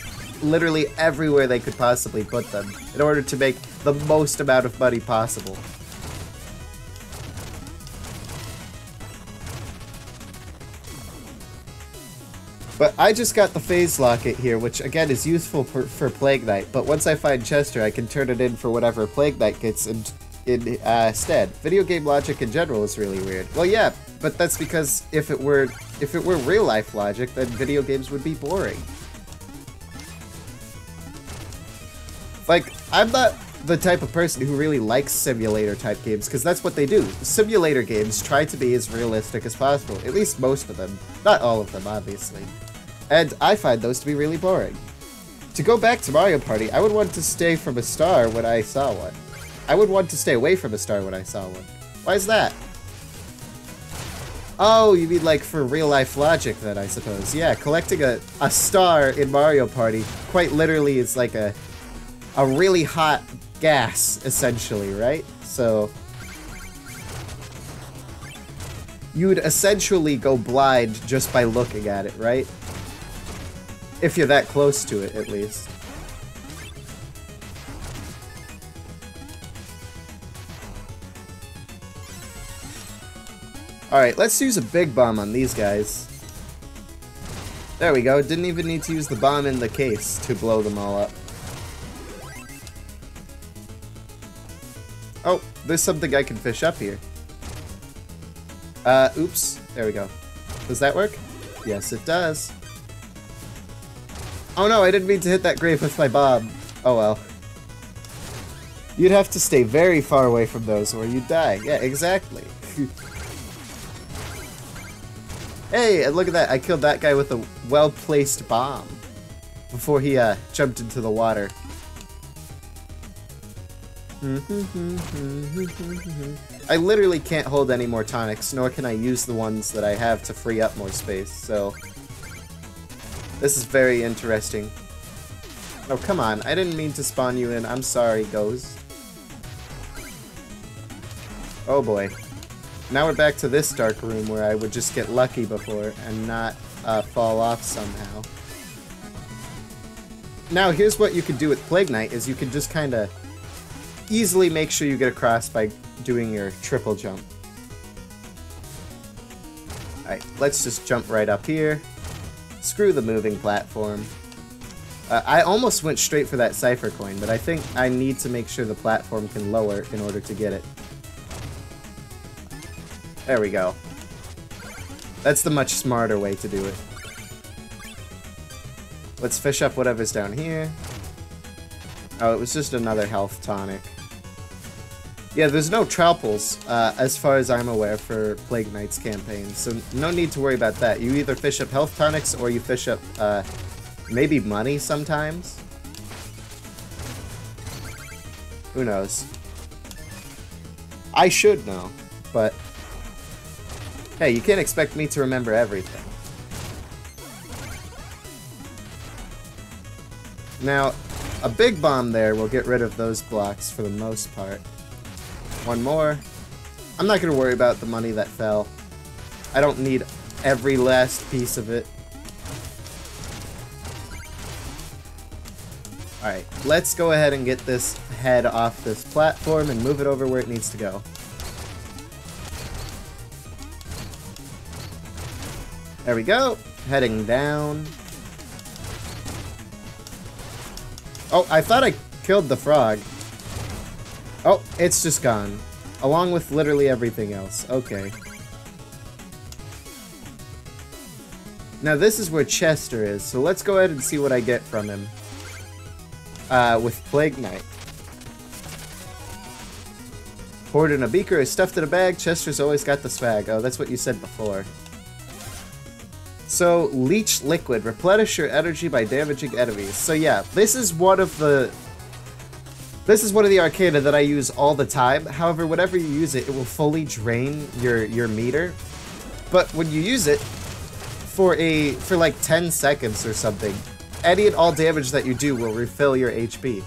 Literally everywhere they could possibly put them, in order to make the most amount of money possible. But I just got the Phase Locket here, which again is useful for Plague Knight, but once I find Chester, I can turn it in for whatever Plague Knight gets instead. Video game logic in general is really weird. Well, yeah, but that's because if it were real life logic, then video games would be boring. Like, I'm not the type of person who really likes simulator type games, because that's what they do. Simulator games try to be as realistic as possible, at least most of them. Not all of them, obviously. And I find those to be really boring. To go back to Mario Party, I would want to stay from a star when I saw one. I would want to stay away from a star when I saw one. Why is that? Oh, you mean like for real life logic then, I suppose. Yeah, collecting a star in Mario Party quite literally is like a really hot gas, essentially, right? So you would essentially go blind just by looking at it, right? If you're that close to it, at least. Alright, let's use a big bomb on these guys. There we go, didn't even need to use the bomb in the case to blow them all up. Oh, there's something I can fish up here. Oops. There we go. Does that work? Yes, it does. Oh no, I didn't mean to hit that grave with my bomb. Oh well. You'd have to stay very far away from those or you'd die. Yeah, exactly. Hey, and look at that. I killed that guy with a well-placed bomb before he jumped into the water. I literally can't hold any more tonics, nor can I use the ones that I have to free up more space, so this is very interesting. Oh, come on. I didn't mean to spawn you in. I'm sorry, Goze. Oh boy. Now we're back to this dark room where I would just get lucky before and not fall off somehow. Now, here's what you could do with Plague Knight, is you can just kind of easily make sure you get across by doing your triple jump. Alright, let's just jump right up here. Screw the moving platform. I almost went straight for that Cypher coin, but I think I need to make sure the platform can lower in order to get it. There we go. That's the much smarter way to do it. Let's fish up whatever's down here. Oh, it was just another health tonic. Yeah, there's no Trouples, as far as I'm aware, for Plague Knight's campaign, so no need to worry about that. You either fish up health tonics, or you fish up, maybe money sometimes? Who knows? I should know, but hey, you can't expect me to remember everything. Now, a big bomb there will get rid of those blocks for the most part. One more. I'm not going to worry about the money that fell. I don't need every last piece of it. Alright, let's go ahead and get this head off this platform and move it over where it needs to go. There we go. Heading down. Oh, I thought I killed the frog. Oh, it's just gone. Along with literally everything else. Okay. Now this is where Chester is, so let's go ahead and see what I get from him. With Plague Knight. Poured in a beaker is stuffed in a bag, Chester's always got the swag. Oh, that's what you said before. So, Leech Liquid. Replenish your energy by damaging enemies. So yeah, this is one of the Arcana that I use all the time. However, whenever you use it, it will fully drain your meter. But when you use it, for like 10 seconds or something, any and all damage that you do will refill your HP.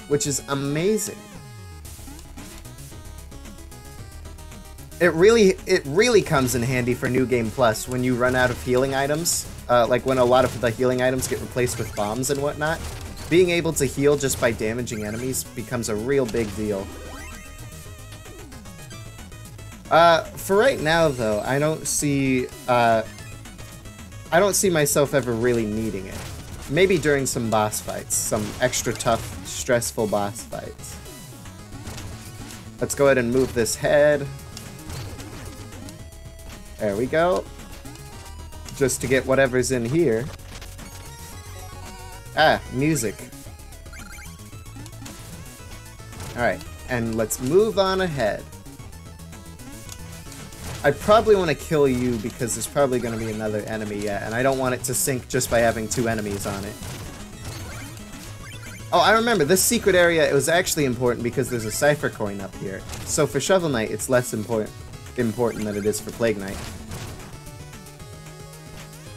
Which is amazing. It really comes in handy for New Game Plus when you run out of healing items. Like when a lot of the healing items get replaced with bombs and whatnot. Being able to heal just by damaging enemies becomes a real big deal. For right now though, I don't see myself ever really needing it. Maybe during some boss fights, some extra tough, stressful boss fights. Let's go ahead and move this head. There we go. Just to get whatever's in here. Ah, music. Alright, and let's move on ahead. I probably want to kill you because there's probably going to be another enemy yet, and I don't want it to sink just by having 2 enemies on it. Oh, I remember, this secret area, it was actually important because there's a Cipher Coin up here. So for Shovel Knight, it's less important than it is for Plague Knight.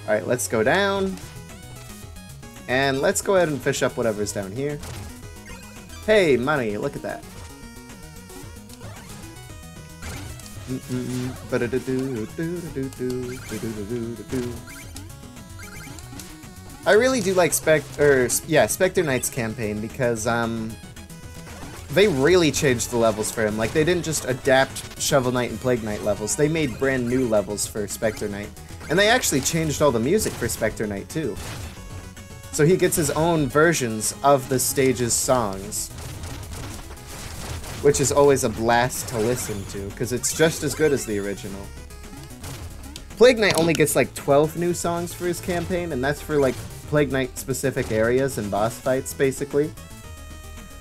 Alright, let's go down. And let's go ahead and fish up whatever's down here. Hey, money, look at that. I really do like Spectre Knight's campaign because they really changed the levels for him. Like, they didn't just adapt Shovel Knight and Plague Knight levels, they made brand new levels for Spectre Knight. And they actually changed all the music for Spectre Knight too. So he gets his own versions of the stage's songs. Which is always a blast to listen to, because it's just as good as the original. Plague Knight only gets like 12 new songs for his campaign, and that's for like Plague Knight specific areas and boss fights, basically.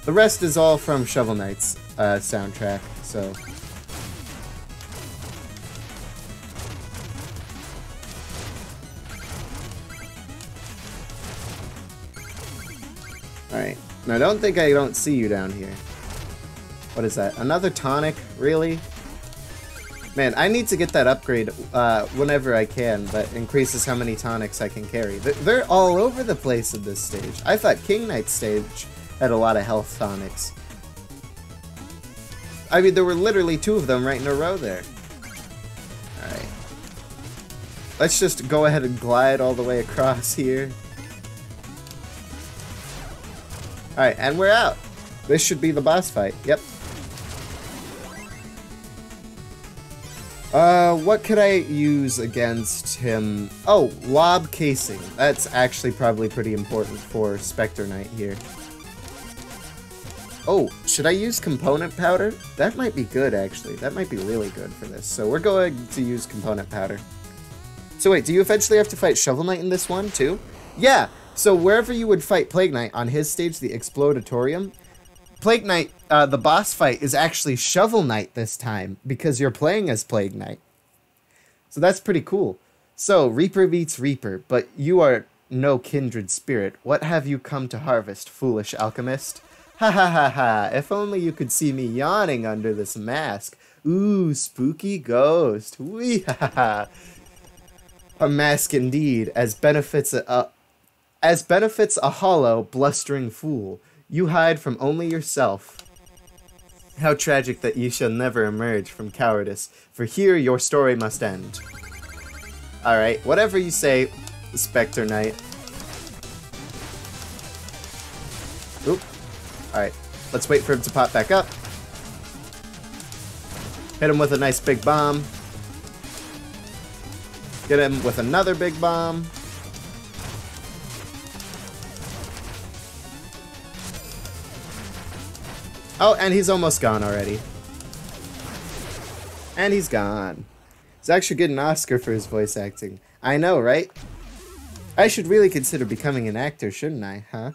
The rest is all from Shovel Knight's soundtrack, so... Alright, now don't think I don't see you down here. What is that? Another tonic? Really? Man, I need to get that upgrade whenever I can, that increases how many tonics I can carry. They're all over the place in this stage. I thought King Knight's stage had a lot of health tonics. I mean, there were literally 2 of them right in a row there. Alright. Let's just go ahead and glide all the way across here. Alright, and we're out. This should be the boss fight. Yep. What could I use against him? Oh, Lob Casing. That's actually probably pretty important for Spectre Knight here. Oh, should I use Component Powder? That might be good, actually. That might be really good for this. So we're going to use Component Powder. So wait, do you eventually have to fight Shovel Knight in this one, too? Yeah! So wherever you would fight Plague Knight on his stage, the Explodatorium, Plague Knight, the boss fight is actually Shovel Knight this time, because you're playing as Plague Knight. So that's pretty cool. So, Reaper beats Reaper, but you are no kindred spirit. What have you come to harvest, foolish alchemist? Ha ha ha ha, if only you could see me yawning under this mask. Ooh, spooky ghost. Wee ha ha ha. A mask indeed, as benefits a hollow, blustering fool. You hide from only yourself. How tragic that you shall never emerge from cowardice, for here your story must end. Alright, whatever you say, Spectre Knight. Oop. Alright. Let's wait for him to pop back up. Hit him with a nice big bomb. Get him with another big bomb. Oh, and he's almost gone already. And he's gone. He's actually getting an Oscar for his voice acting. I know, right? I should really consider becoming an actor, shouldn't I, huh?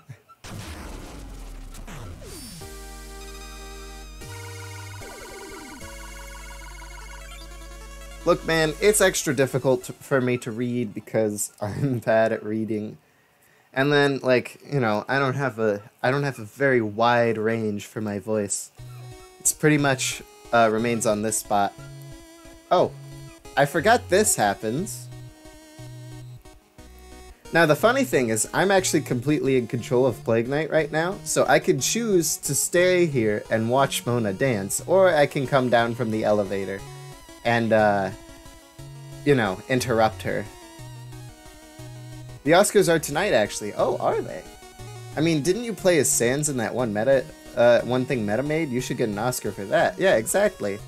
Look, man, it's extra difficult for me to read because I'm bad at reading. And then, like, you know, I don't have a very wide range for my voice. It's pretty much remains on this spot. Oh, I forgot this happens. Now, the funny thing is, I'm actually completely in control of Plague Knight right now, so I can choose to stay here and watch Mona dance, or I can come down from the elevator and, you know, interrupt her. The Oscars are tonight, actually. Oh, are they? I mean, didn't you play as Sans in that one thing Meta made? You should get an Oscar for that. Yeah, exactly.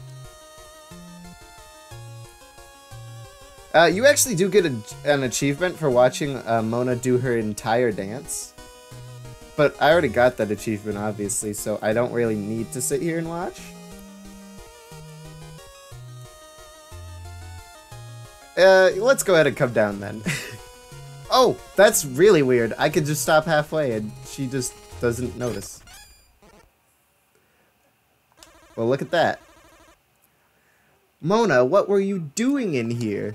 You actually do get an achievement for watching Mona do her entire dance. But I already got that achievement, obviously, so I don't really need to sit here and watch. Let's go ahead and come down then. Oh, that's really weird. I could just stop halfway and she just doesn't notice. Well, look at that. Mona, what were you doing in here?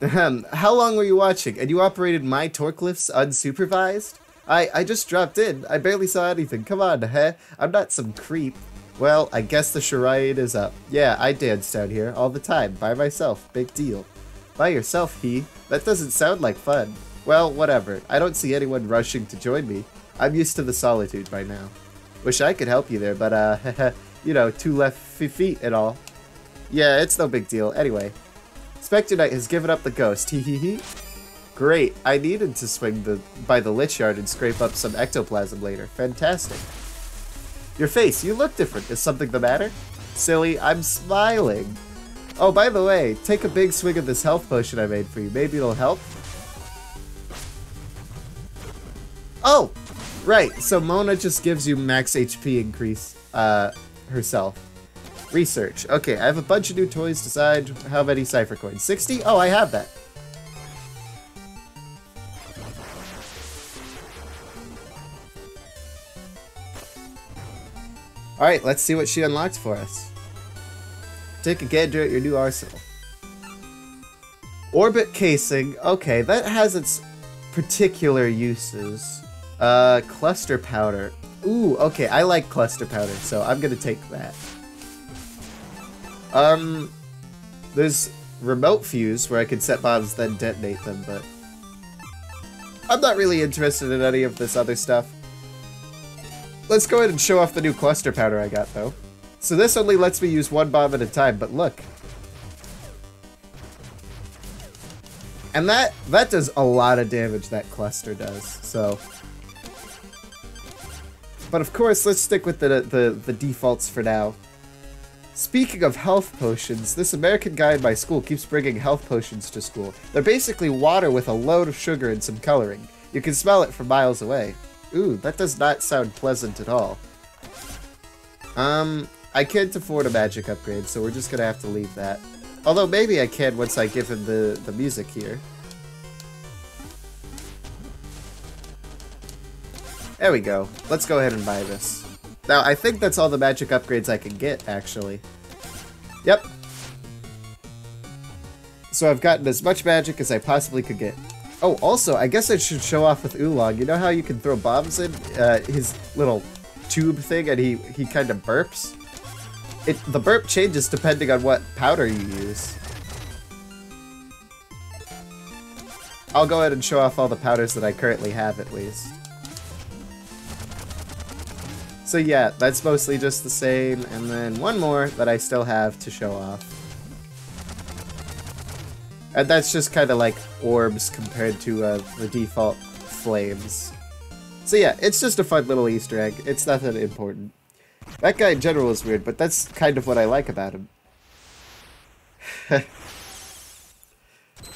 How long were you watching? And you operated my torque lifts unsupervised? I just dropped in. I barely saw anything. Come on, huh? I'm not some creep. Well, I guess the charade is up. Yeah, I dance down here all the time, by myself. Big deal. By yourself, he? That doesn't sound like fun. Well, whatever. I don't see anyone rushing to join me. I'm used to the solitude by now. Wish I could help you there, but, you know, 2 left feet and all. Yeah, it's no big deal. Anyway. Spectre Knight has given up the ghost. Hee. Great. I needed to swing by the Lich Yard and scrape up some ectoplasm later. Fantastic. Your face, you look different. Is something the matter? Silly, I'm smiling. Oh, by the way, take a big swig of this health potion I made for you. Maybe it'll help? Oh! Right, so Mona just gives you max HP increase herself. Research. Okay, I have a bunch of new toys. Decide how many cipher coins. 60? Oh, I have that. Alright, let's see what she unlocked for us. Take a gander at your new arsenal. Orbit casing. Okay, that has its particular uses. Cluster powder. Ooh, okay, I like cluster powder, so I'm gonna take that. There's remote fuse where I can set bombs then detonate them, but I'm not really interested in any of this other stuff. Let's go ahead and show off the new cluster powder I got, though. So this only lets me use 1 bomb at a time, but look. And that does a lot of damage, that cluster does, so. But of course, let's stick with the defaults for now. Speaking of health potions, this American guy in my school keeps bringing health potions to school. They're basically water with a load of sugar and some coloring. You can smell it from miles away. Ooh, that does not sound pleasant at all. I can't afford a magic upgrade, so we're just gonna have to leave that. Although maybe I can once I give him the music here. There we go. Let's go ahead and buy this. Now, I think that's all the magic upgrades I can get, actually. Yep. So I've gotten as much magic as I possibly could get. Oh, also, I guess I should show off with Oolong. You know how you can throw bombs in his little tube thing and he kind of burps? The burp changes depending on what powder you use. I'll go ahead and show off all the powders that I currently have, at least. So yeah, that's mostly just the same, and then one more that I still have to show off. And that's just kind of like orbs compared to the default flames. So yeah, it's just a fun little Easter egg. It's nothing important. That guy in general is weird, but that's kind of what I like about him.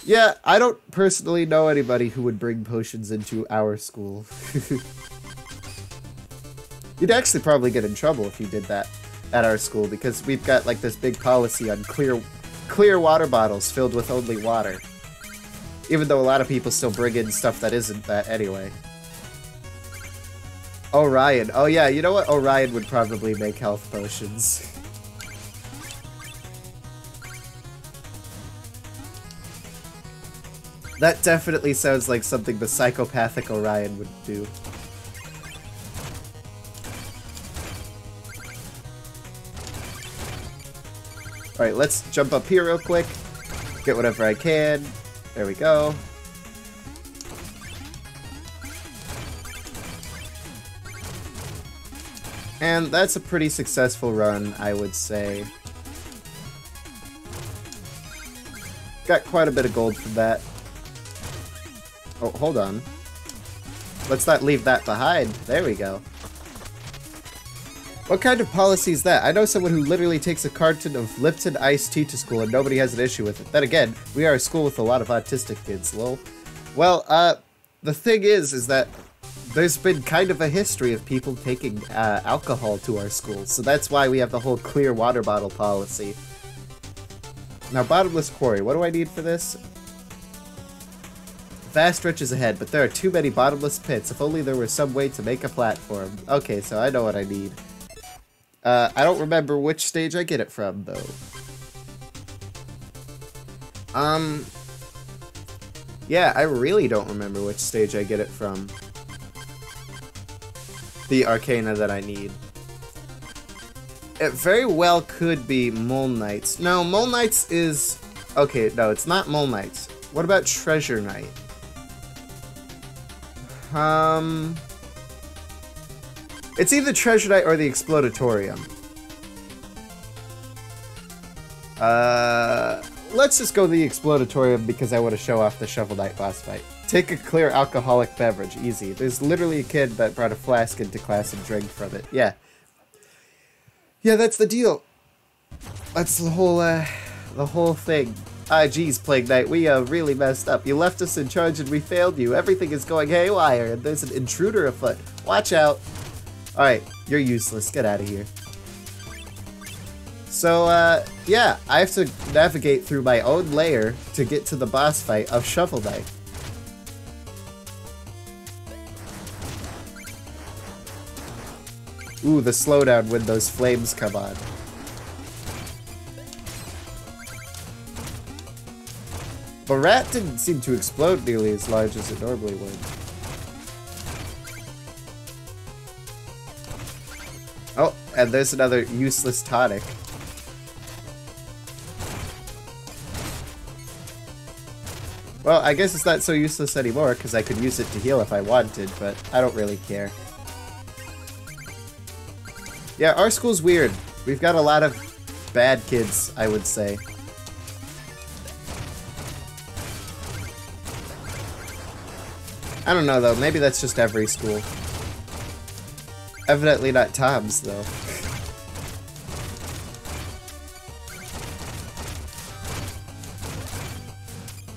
Yeah, I don't personally know anybody who would bring potions into our school. You'd actually probably get in trouble if you did that at our school, because we've got like this big policy on clear water bottles filled with only water. Even though a lot of people still bring in stuff that isn't that anyway. Orion. Oh yeah, you know what? Orion would probably make health potions. That definitely sounds like something the psychopathic Orion would do. Alright, let's jump up here real quick. Get whatever I can. There we go. And that's a pretty successful run, I would say. Got quite a bit of gold from that. Oh, hold on. Let's not leave that behind. There we go. What kind of policy is that? I know someone who literally takes a carton of Lipton iced tea to school and nobody has an issue with it. Then again, we are a school with a lot of autistic kids, lol. Well, the thing is that there's been kind of a history of people taking alcohol to our schools, so that's why we have the whole clear water bottle policy. Now, bottomless quarry, what do I need for this? Vast stretches ahead, but there are too many bottomless pits. If only there were some way to make a platform. Okay, so I know what I need. I don't remember which stage I get it from, though. Yeah, I really don't remember which stage I get it from. The arcana that I need. It very well could be Mole Knights. No, Mole Knights is... Okay, no, it's not Mole Knights. What about Treasure Knight? It's either Treasure Knight or the Explodatorium. Let's just go the Explodatorium because I want to show off the Shovel Knight boss fight. Take a clear alcoholic beverage. Easy. There's literally a kid that brought a flask into class and drank from it. Yeah. Yeah, that's the deal. That's the whole thing. Ah, geez, Plague Knight, we really messed up. You left us in charge and we failed you. Everything is going haywire, and there's an intruder afoot. Watch out. Alright, you're useless. Get out of here. So, yeah, I have to navigate through my own lair to get to the boss fight of Shovel Knight. Ooh, the slowdown when those flames come on. The rat didn't seem to explode nearly as large as it normally would. Oh, and there's another useless tonic. Well, I guess it's not so useless anymore, because I could use it to heal if I wanted, but I don't really care. Yeah, our school's weird. We've got a lot of bad kids, I would say. I don't know, though. Maybe that's just every school. Evidently not Tom's, though.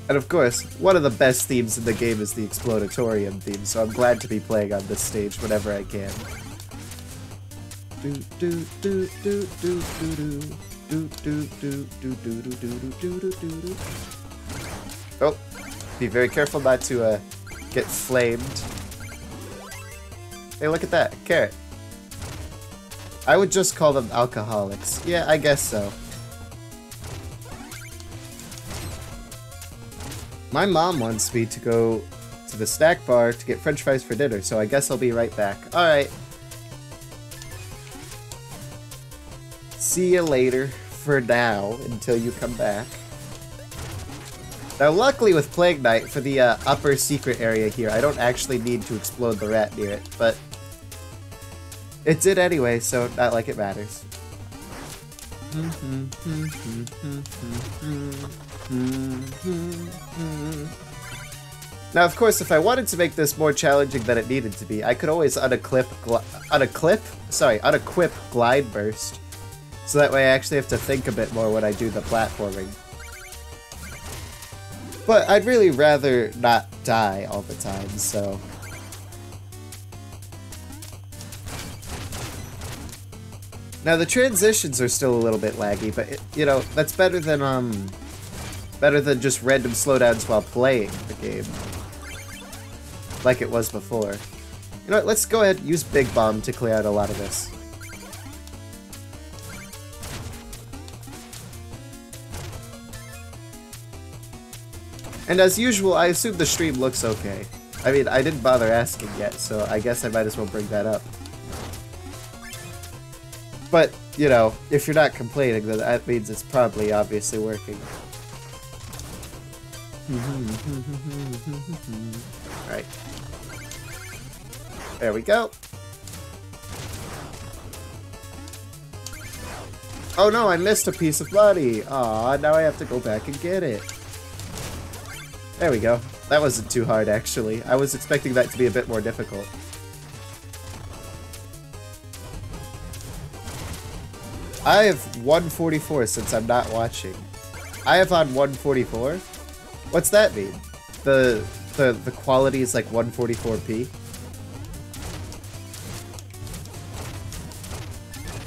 And of course, one of the best themes in the game is the Explodatorium theme, so I'm glad to be playing on this stage whenever I can. Oh, be very careful not to get flamed. Hey, look at that, carrot. I would just call them alcoholics. Yeah, I guess so. My mom wants me to go to the snack bar to get french fries for dinner, so I guess I'll be right back. Alright. See you later, for now, until you come back. Now, luckily with Plague Knight, for the upper secret area here, I don't actually need to explode the rat near it, but it did anyway, so not like it matters. Now, of course, if I wanted to make this more challenging than it needed to be, I could always unequip Glide Burst, so that way I actually have to think a bit more when I do the platforming. But I'd really rather not die all the time, so... Now, the transitions are still a little bit laggy, but, you know, that's better than just random slowdowns while playing the game. Like it was before. You know what, let's go ahead and use Big Bomb to clear out a lot of this. And as usual, I assume the stream looks okay. I mean, I didn't bother asking yet, so I guess I might as well bring that up. But, you know, if you're not complaining, then that means it's probably obviously working. Alright. There we go. Oh no, I missed a piece of money! Aw, now I have to go back and get it. There we go. That wasn't too hard, actually. I was expecting that to be a bit more difficult. I have 144 since I'm not watching. I have on 144? What's that mean? The quality is like 144p?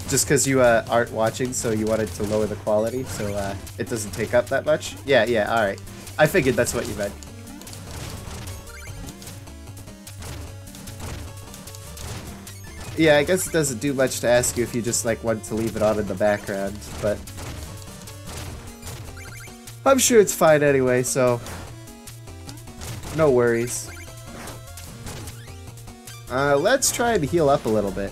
Just because you aren't watching, so you wanted to lower the quality, so it doesn't take up that much? Yeah, alright. I figured that's what you meant. Yeah, I guess it doesn't do much to ask you if you just like want to leave it on in the background, but I'm sure it's fine anyway, so no worries. Let's try and heal up a little bit.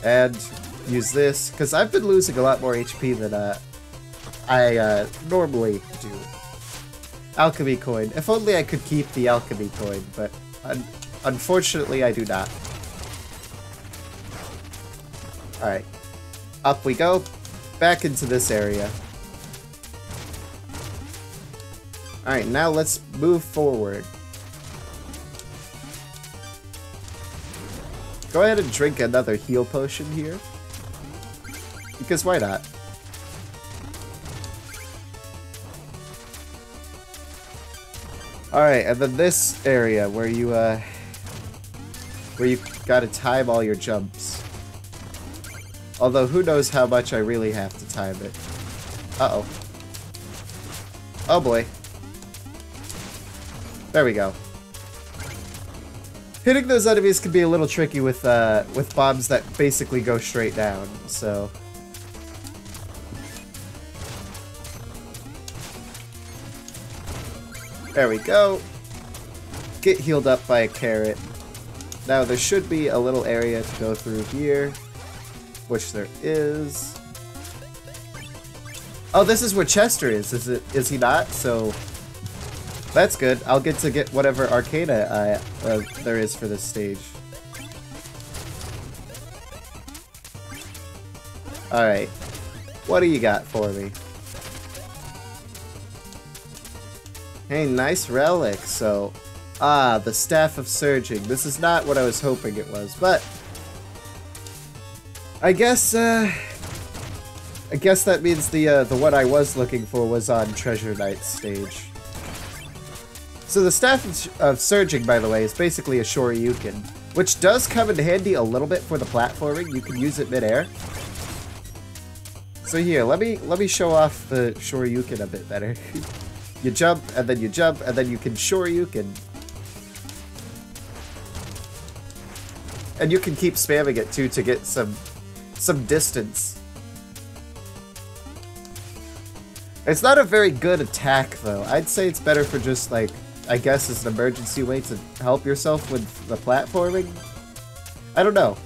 And use this, because I've been losing a lot more HP than I normally do. Alchemy coin. If only I could keep the alchemy coin, but unfortunately I do not. Alright. Up we go. Back into this area. Alright, now let's move forward. Go ahead and drink another heal potion here. Because why not? Alright, and then this area where you gotta time all your jumps. Although who knows how much I really have to time it. Uh-oh. Oh boy. There we go. Hitting those enemies can be a little tricky with bombs that basically go straight down, so... There we go. Get healed up by a carrot. Now there should be a little area to go through here, which there is. Oh, this is where Chester is. Is he not? So that's good. I'll get to get whatever Arcana there is for this stage. Alright. What do you got for me? Hey, nice relic. So, the Staff of Surging. This is not what I was hoping it was, but I guess that means the one I was looking for was on Treasure Knight stage. So the Staff of Surging, by the way, is basically a Shoryuken, which does come in handy a little bit for the platforming. You can use it midair. So here, let me show off the Shoryuken a bit better. You jump, and then you jump, and then you can Shoryuken. And you can keep spamming it too to get some distance. It's not a very good attack though. I'd say it's better for just like, I guess as an emergency way to help yourself with the platforming. I don't know.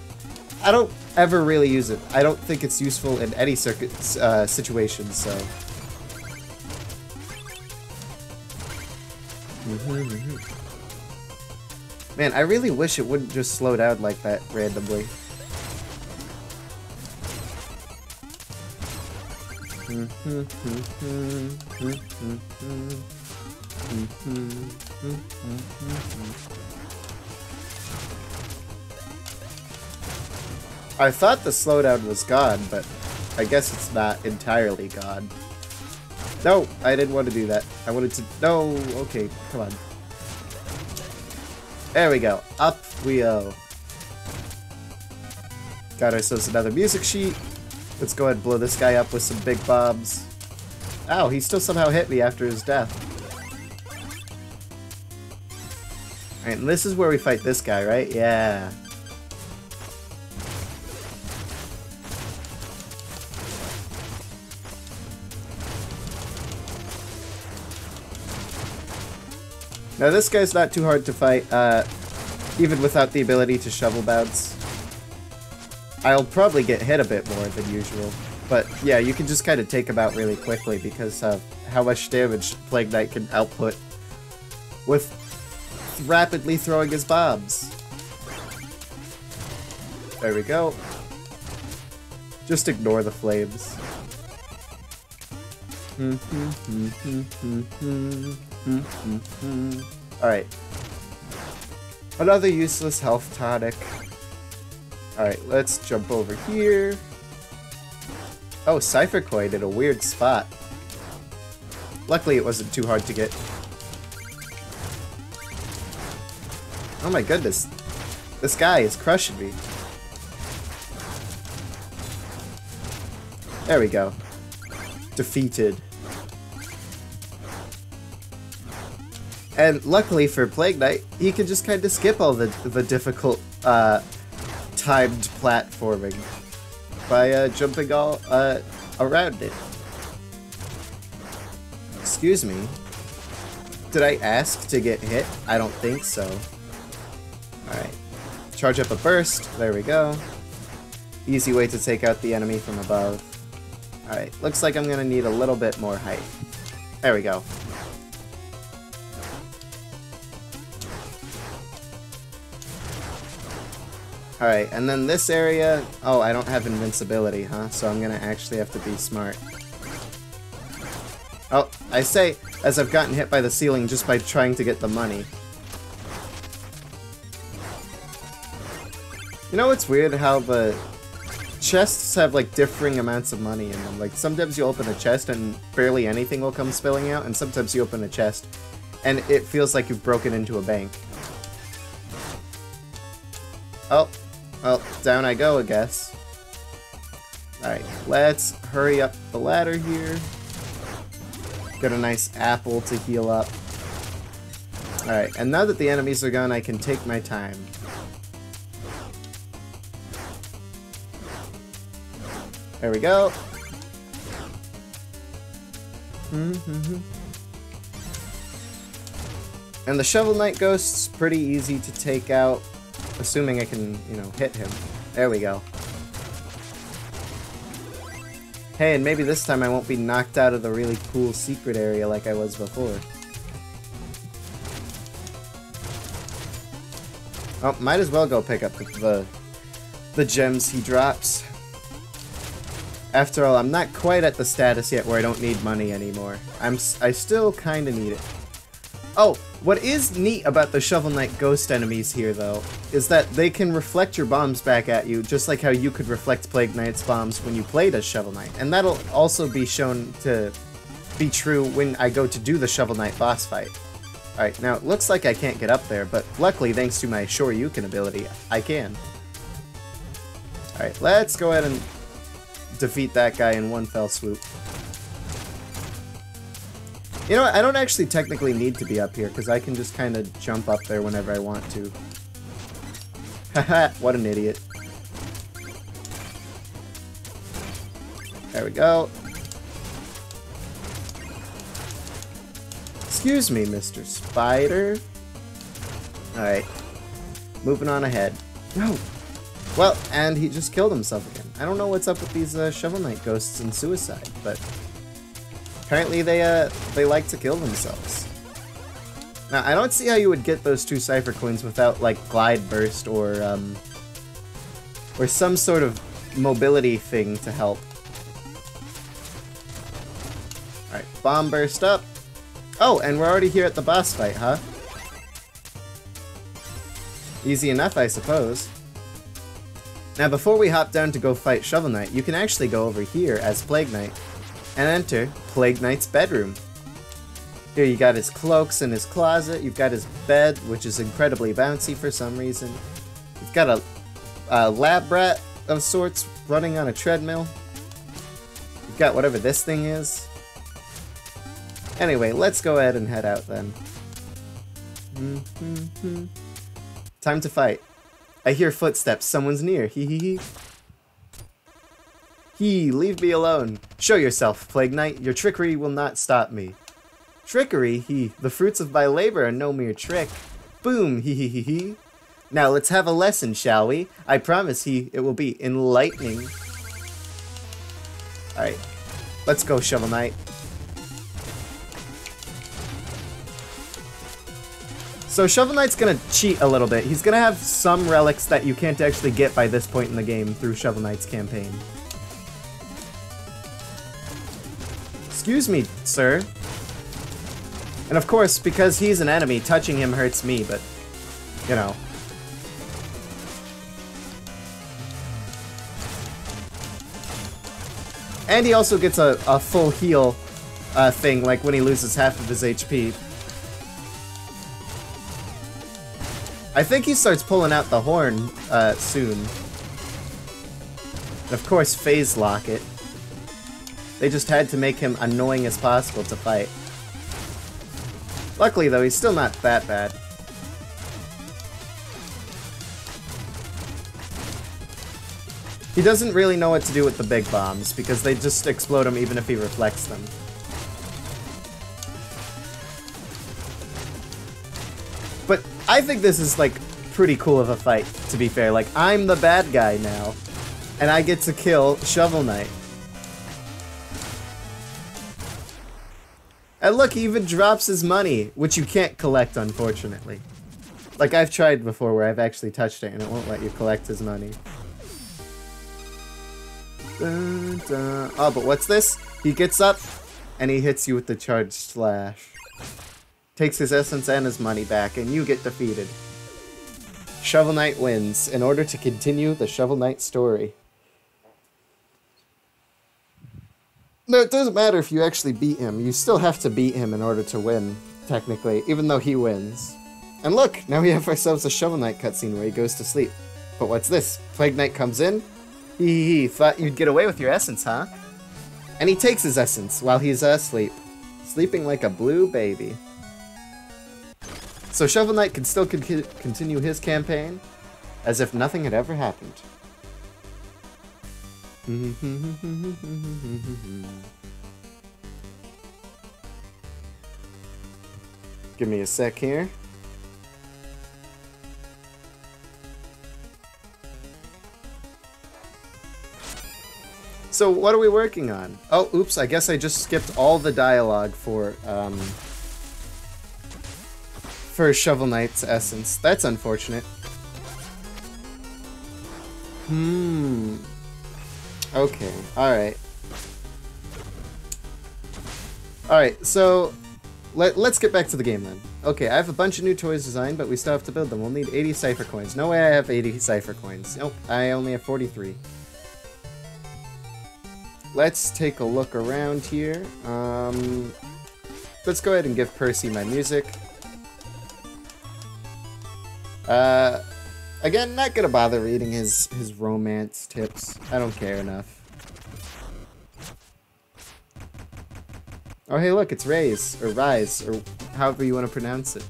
I don't ever really use it. I don't think it's useful in any situation, so... Man, I really wish it wouldn't just slow down like that randomly. I thought the slowdown was gone, but I guess it's not entirely gone. No, I didn't want to do that. I wanted to... No, okay, come on. There we go. Up we go. Got ourselves another music sheet. Let's go ahead and blow this guy up with some big bombs. Ow, he still somehow hit me after his death. Alright, and this is where we fight this guy, right? Yeah. Now this guy's not too hard to fight, even without the ability to shovel bounce. I'll probably get hit a bit more than usual, but yeah, you can just kind of take him out really quickly because of how much damage Plague Knight can output with rapidly throwing his bombs. There we go. Just ignore the flames. Alright. Another useless health tonic. Alright, let's jump over here. Oh, Cypher Coin in a weird spot. Luckily it wasn't too hard to get. Oh my goodness. This guy is crushing me. There we go. Defeated. And luckily for Plague Knight, he can just kind of skip all the difficult timed platforming by jumping all around it. Excuse me. Did I ask to get hit? I don't think so. Alright. Charge up a burst. There we go. Easy way to take out the enemy from above. Alright, looks like I'm gonna need a little bit more height. There we go. Alright, and then this area... Oh, I don't have invincibility, huh? So I'm gonna actually have to be smart. Oh, I say, as I've gotten hit by the ceiling just by trying to get the money. You know what's weird? How the chests have, like, differing amounts of money in them. Like, sometimes you open a chest and barely anything will come spilling out, and sometimes you open a chest and it feels like you've broken into a bank. Oh. Well, down I go, I guess. Alright, let's hurry up the ladder here. Get a nice apple to heal up. Alright, and now that the enemies are gone, I can take my time. There we go. And the Shovel Knight Ghost's pretty easy to take out. Assuming I can, you know, hit him. There we go. Hey, and maybe this time I won't be knocked out of the really cool secret area like I was before. Oh, might as well go pick up the gems he drops. After all, I'm not quite at the status yet where I don't need money anymore. I still kind of need it. Oh, what is neat about the Shovel Knight Ghost enemies here, though, is that they can reflect your bombs back at you, just like how you could reflect Plague Knight's bombs when you played as Shovel Knight. And that'll also be shown to be true when I go to do the Shovel Knight boss fight. Alright, now it looks like I can't get up there, but luckily, thanks to my Shoryuken ability, I can. Alright, let's go ahead and defeat that guy in one fell swoop. You know what, I don't actually technically need to be up here, because I can just kind of jump up there whenever I want to. Haha, what an idiot. There we go. Excuse me, Mr. Spider. Alright. Moving on ahead. No! Well, and he just killed himself again. I don't know what's up with these Shovel Knight Ghosts and suicide, but... apparently they like to kill themselves. Now, I don't see how you would get those 2 Cypher Coins without, like, Glide Burst or some sort of mobility thing to help. Alright, Bomb Burst up. Oh, and we're already here at the boss fight, huh? Easy enough, I suppose. Now, before we hop down to go fight Shovel Knight, you can actually go over here as Plague Knight and enter Plague Knight's bedroom. Here you got his cloaks in his closet, you've got his bed, which is incredibly bouncy for some reason. You've got a lab rat of sorts running on a treadmill. You've got whatever this thing is. Anyway, let's go ahead and head out then. Time to fight. I hear footsteps. Someone's near. Hee hee hee. Hee, leave me alone. Show yourself, Plague Knight. Your trickery will not stop me. Trickery? Hee. The fruits of my labor are no mere trick. Boom. Hee hee hee hee. Now let's have a lesson, shall we? I promise it will be enlightening. Alright. Let's go, Shovel Knight. So Shovel Knight's gonna cheat a little bit. He's gonna have some relics that you can't actually get by this point in the game through Shovel Knight's campaign. Excuse me, sir. And of course, because he's an enemy, touching him hurts me, but, you know. And he also gets a full heal thing, like when he loses half of his HP. I think he starts pulling out the horn soon. And of course, Phase Lock it. They just had to make him annoying as possible to fight. Luckily, though, he's still not that bad. He doesn't really know what to do with the big bombs, because they just explode him even if he reflects them. But I think this is, like, pretty cool of a fight, to be fair. Like, I'm the bad guy now, and I get to kill Shovel Knight. And look, he even drops his money, which you can't collect, unfortunately. Like, I've tried before where I've actually touched it, and it won't let you collect his money. Dun, dun. Oh, but what's this? He gets up, and he hits you with the charged slash. Takes his essence and his money back, and you get defeated. Shovel Knight wins, in order to continue the Shovel Knight story. No, it doesn't matter if you actually beat him. You still have to beat him in order to win, technically, even though he wins. And look, now we have ourselves a Shovel Knight cutscene where he goes to sleep. But what's this? Plague Knight comes in? He thought you'd get away with your essence, huh? And he takes his essence while he's asleep. Sleeping like a blue baby. So Shovel Knight can still continue his campaign as if nothing had ever happened. Give me a sec here. So what are we working on? Oh, oops, I guess I just skipped all the dialogue for Shovel Knight's essence. That's unfortunate. Okay, alright. Alright, so let's get back to the game then. Okay, I have a bunch of new toys designed, but we still have to build them. We'll need 80 Cypher Coins. No way I have 80 Cypher Coins. Nope, I only have 43. Let's take a look around here. Let's go ahead and give Percy my music. Again, not gonna bother reading his romance tips. I don't care enough. Oh, hey, look, it's Rise, or however you want to pronounce it.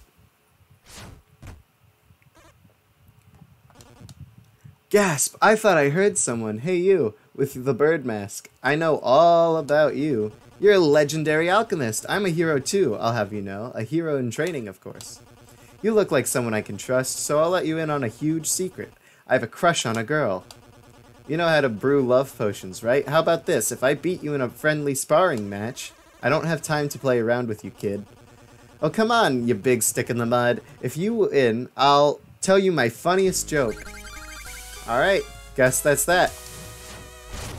Gasp! I thought I heard someone. Hey, you, with the bird mask. I know all about you. You're a legendary alchemist. I'm a hero too, I'll have you know. A hero in training, of course. You look like someone I can trust, so I'll let you in on a huge secret. I have a crush on a girl. You know how to brew love potions, right? How about this? If I beat you in a friendly sparring match, I don't have time to play around with you, kid. Oh, come on, you big stick in the mud. If you win, I'll tell you my funniest joke. Alright, guess that's that.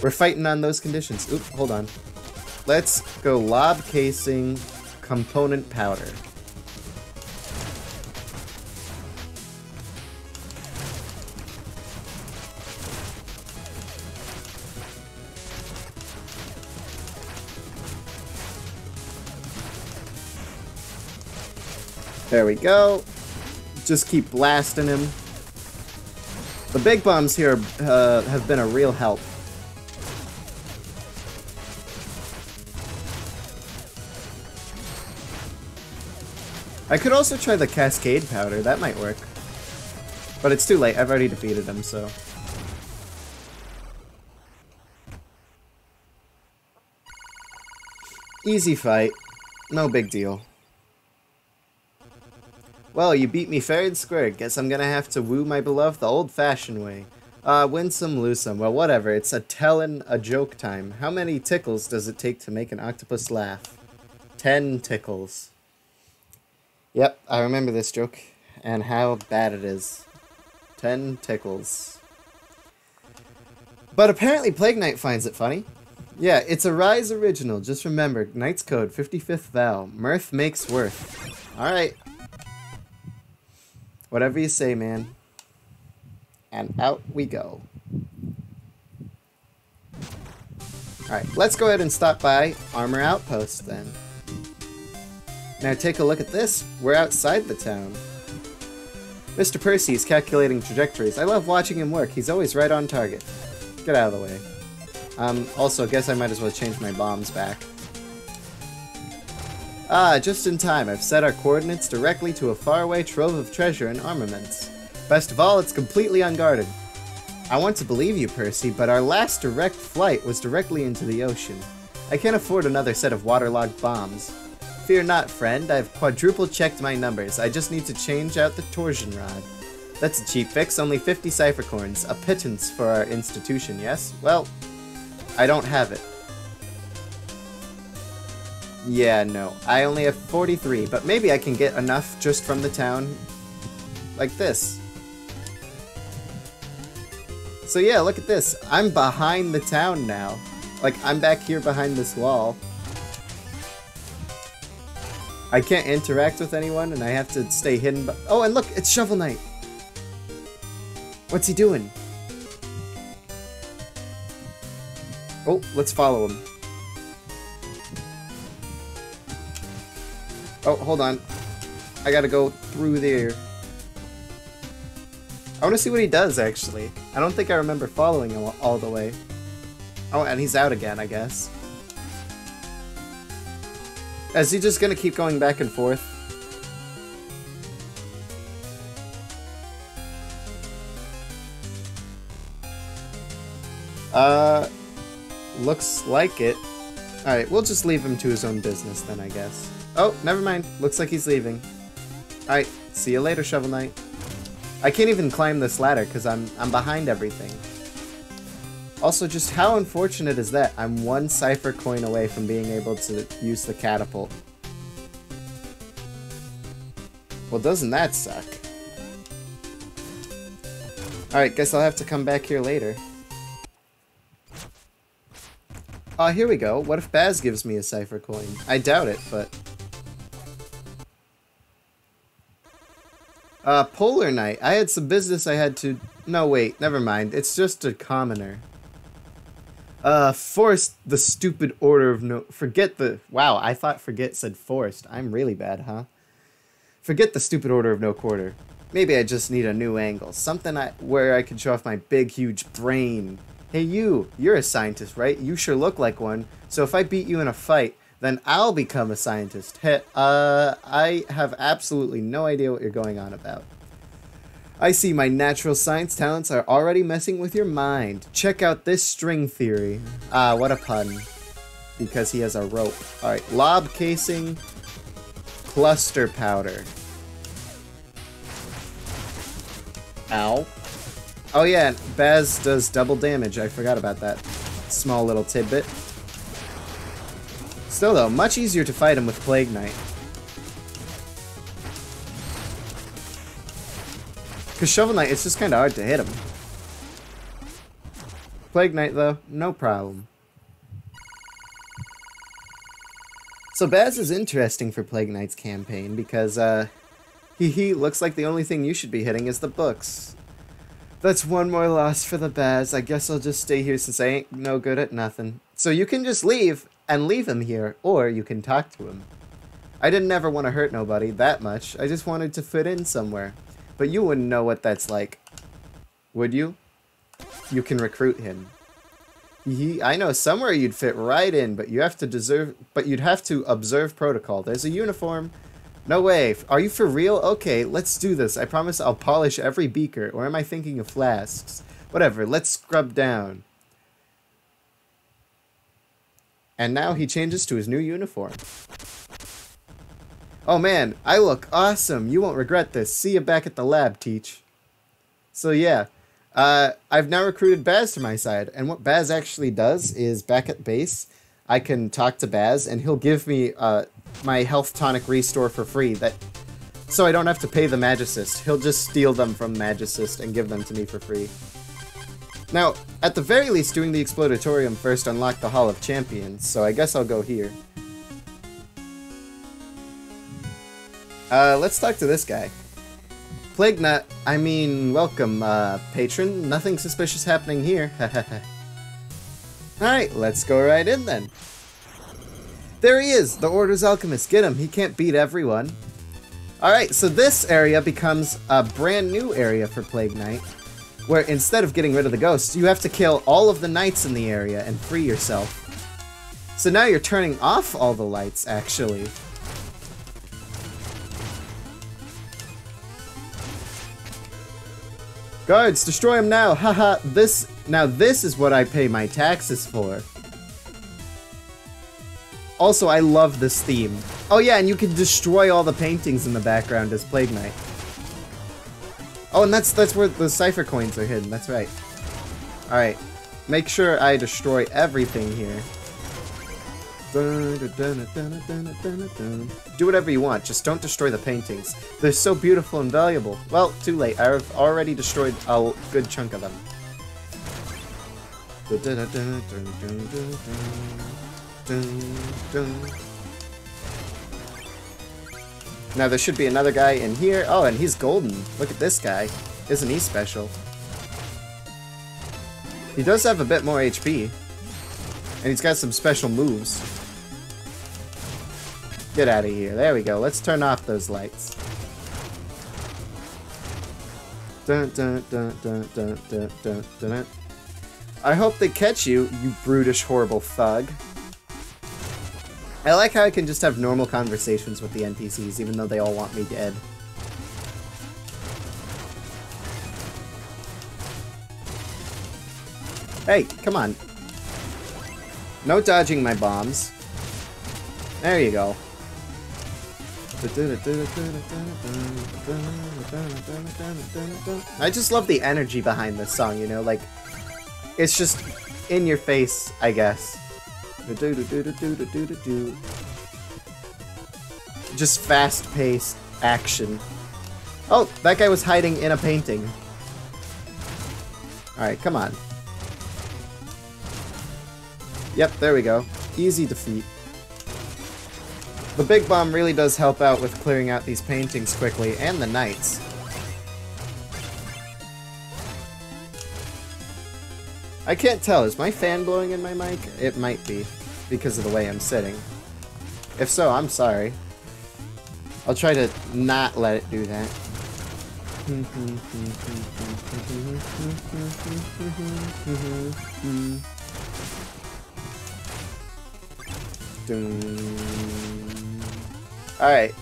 We're fighting on those conditions. Oop, hold on. Let's go lob casing component powder. There we go. Just keep blasting him. The big bombs here have been a real help. I could also try the Cascade Powder. That might work. But it's too late. I've already defeated him, so... Easy fight. No big deal. Well, you beat me fair and square. Guess I'm gonna have to woo my beloved the old-fashioned way. Win some, lose some. Well, whatever. It's a joke time. How many tickles does it take to make an octopus laugh? 10 tickles. Yep, I remember this joke, and how bad it is. 10 tickles. But apparently Plague Knight finds it funny. Yeah, it's a Rise original. Just remember, Knight's Code, 55th Vow. Mirth makes worth. Alright. Whatever you say, man. And out we go. Alright, let's go ahead and stop by Armor Outpost then. Now take a look at this. We're outside the town. Mr. Percy is calculating trajectories. I love watching him work. He's always right on target. Get out of the way. Also, guess I might as well change my bombs back. Ah, just in time. I've set our coordinates directly to a faraway trove of treasure and armaments. Best of all, it's completely unguarded. I want to believe you, Percy, but our last direct flight was directly into the ocean. I can't afford another set of waterlogged bombs. Fear not, friend. I've quadruple checked my numbers. I just need to change out the torsion rod. That's a cheap fix, only 50 cipher coins. A pittance for our institution, yes? Well, I don't have it. Yeah, no. I only have 43, but maybe I can get enough just from the town. Like this. So yeah, look at this. I'm behind the town now. Like, I'm back here behind this wall. I can't interact with anyone, and I have to stay hidden. Oh, and look, it's Shovel Knight. What's he doing? Oh, let's follow him. Oh, hold on. I gotta go through there. I want to see what he does, actually. I don't think I remember following him all the way. Oh, and he's out again, I guess. Is he just gonna keep going back and forth? Looks like it. Alright, we'll just leave him to his own business then, I guess. Oh, never mind. Looks like he's leaving. Alright, see you later, Shovel Knight. I can't even climb this ladder because I'm behind everything. Also, just how unfortunate is that? I'm one cipher coin away from being able to use the catapult. Well, doesn't that suck? Alright, guess I'll have to come back here later. Here we go. What if Baz gives me a cipher coin? I doubt it, but... Polar Knight. I had some business I had to... No, wait. Never mind. It's just a commoner. Forced the stupid order of no... Forget the... Wow, I thought forget said forced. I'm really bad, huh? Forget the stupid order of no quarter. Maybe I just need a new angle. Something where I can show off my big, huge brain. Hey, you're a scientist, right? You sure look like one. So if I beat you in a fight, then I'll become a scientist. Hey, I have absolutely no idea what you're going on about. I see my natural science talents are already messing with your mind. Check out this string theory. Ah, what a pun. Because he has a rope. Alright, lob casing, cluster powder. Ow. Oh yeah, Baz does double damage. I forgot about that small little tidbit. Still though, much easier to fight him with Plague Knight. Because Shovel Knight, it's just kind of hard to hit him. Plague Knight though, no problem. So Baz is interesting for Plague Knight's campaign because, he looks like the only thing you should be hitting is the books. That's one more loss for the Baz. I guess I'll just stay here since I ain't no good at nothing. So you can just leave and leave him here, or you can talk to him. I didn't ever want to hurt nobody that much. I just wanted to fit in somewhere. But you wouldn't know what that's like. Would you? You can recruit him. I know somewhere you'd fit right in, but you'd have to observe protocol. There's a uniform. No way. Are you for real? Okay, let's do this. I promise I'll polish every beaker. Or am I thinking of flasks? Whatever, let's scrub down. And now he changes to his new uniform. Oh man, I look awesome. You won't regret this. See you back at the lab, Teach. So yeah, I've now recruited Baz to my side. And what Baz actually does is back at base, I can talk to Baz and he'll give me my health tonic restore for free. So I don't have to pay the Magicist. He'll just steal them from Magicist and give them to me for free. Now, at the very least, doing the Explodatorium first unlocked the Hall of Champions, so I guess I'll go here. Let's talk to this guy. Plague Nut, welcome, patron. Nothing suspicious happening here. Alright, let's go right in then. There he is, the Order's Alchemist. Get him, he can't beat everyone. Alright, so this area becomes a brand new area for Plague Knight, where instead of getting rid of the ghosts, you have to kill all of the knights in the area and free yourself. So now you're turning off all the lights, actually. Guards, destroy him now! Haha, this is what I pay my taxes for. Also, I love this theme. Oh yeah, and you can destroy all the paintings in the background as Plague Knight. Oh, and that's where the cipher coins are hidden, that's right. Alright, make sure I destroy everything here. Do whatever you want, just don't destroy the paintings. They're so beautiful and valuable. Well, too late, I've already destroyed a good chunk of them. Now there should be another guy in here. Oh, and he's golden. Look at this guy. Isn't he special? He does have a bit more HP. And he's got some special moves. Get out of here. There we go. Let's turn off those lights. Dun, dun, dun, dun, dun, dun, dun, dun. I hope they catch you, you brutish, horrible thug. I like how I can just have normal conversations with the NPCs, even though they all want me dead. Hey, come on. No dodging my bombs. There you go. I just love the energy behind this song, you know, like, it's just in your face, I guess. Just fast-paced action. Oh, that guy was hiding in a painting. Alright, come on. Yep, there we go. Easy defeat. The Big Bomb really does help out with clearing out these paintings quickly, and the knights. I can't tell, is my fan blowing in my mic? It might be, because of the way I'm sitting. If so, I'm sorry. I'll try to not let it do that. Alright.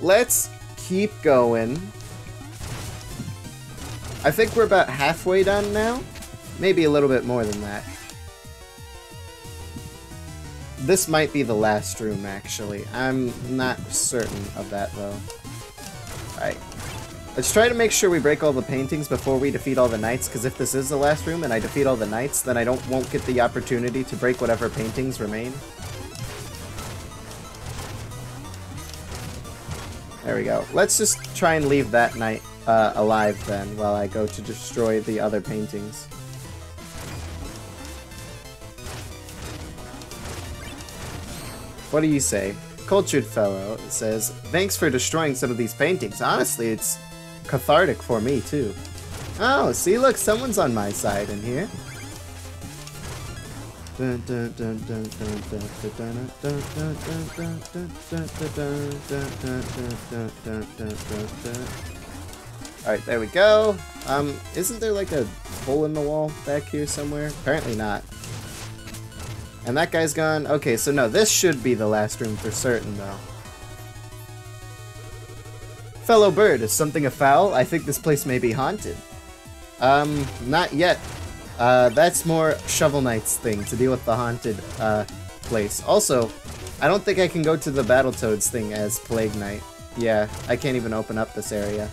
Let's keep going. I think we're about halfway done now. Maybe a little bit more than that. This might be the last room, actually. I'm not certain of that, though. Alright. Let's try to make sure we break all the paintings before we defeat all the knights, because if this is the last room and I defeat all the knights, then I won't get the opportunity to break whatever paintings remain. There we go. Let's just try and leave that knight alive then, while I go to destroy the other paintings. What do you say? Cultured Fellow says, thanks for destroying some of these paintings. Honestly, it's cathartic for me, too. Oh, see, look, someone's on my side in here. Alright, there we go. Isn't there like a hole in the wall back here somewhere? Apparently not. And that guy's gone. Okay, so no, this should be the last room for certain, though. Fellow bird, is something afoul? I think this place may be haunted. Not yet. That's more Shovel Knight's thing, to deal with the haunted, place. Also, I don't think I can go to the Battletoads thing as Plague Knight. Yeah, I can't even open up this area.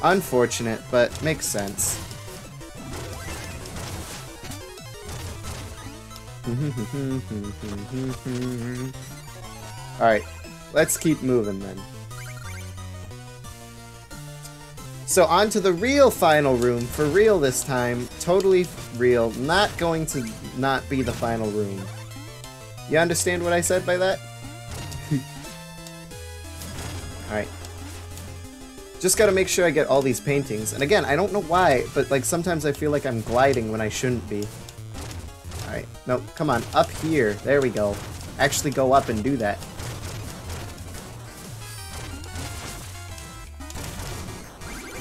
Unfortunate, but makes sense. Alright, let's keep moving then. So on to the real final room, for real this time, totally real, not going to not be the final room. You understand what I said by that? Alright. Just gotta make sure I get all these paintings. And again, I don't know why, but like sometimes I feel like I'm gliding when I shouldn't be. Alright, no, come on, up here, there we go. Actually go up and do that.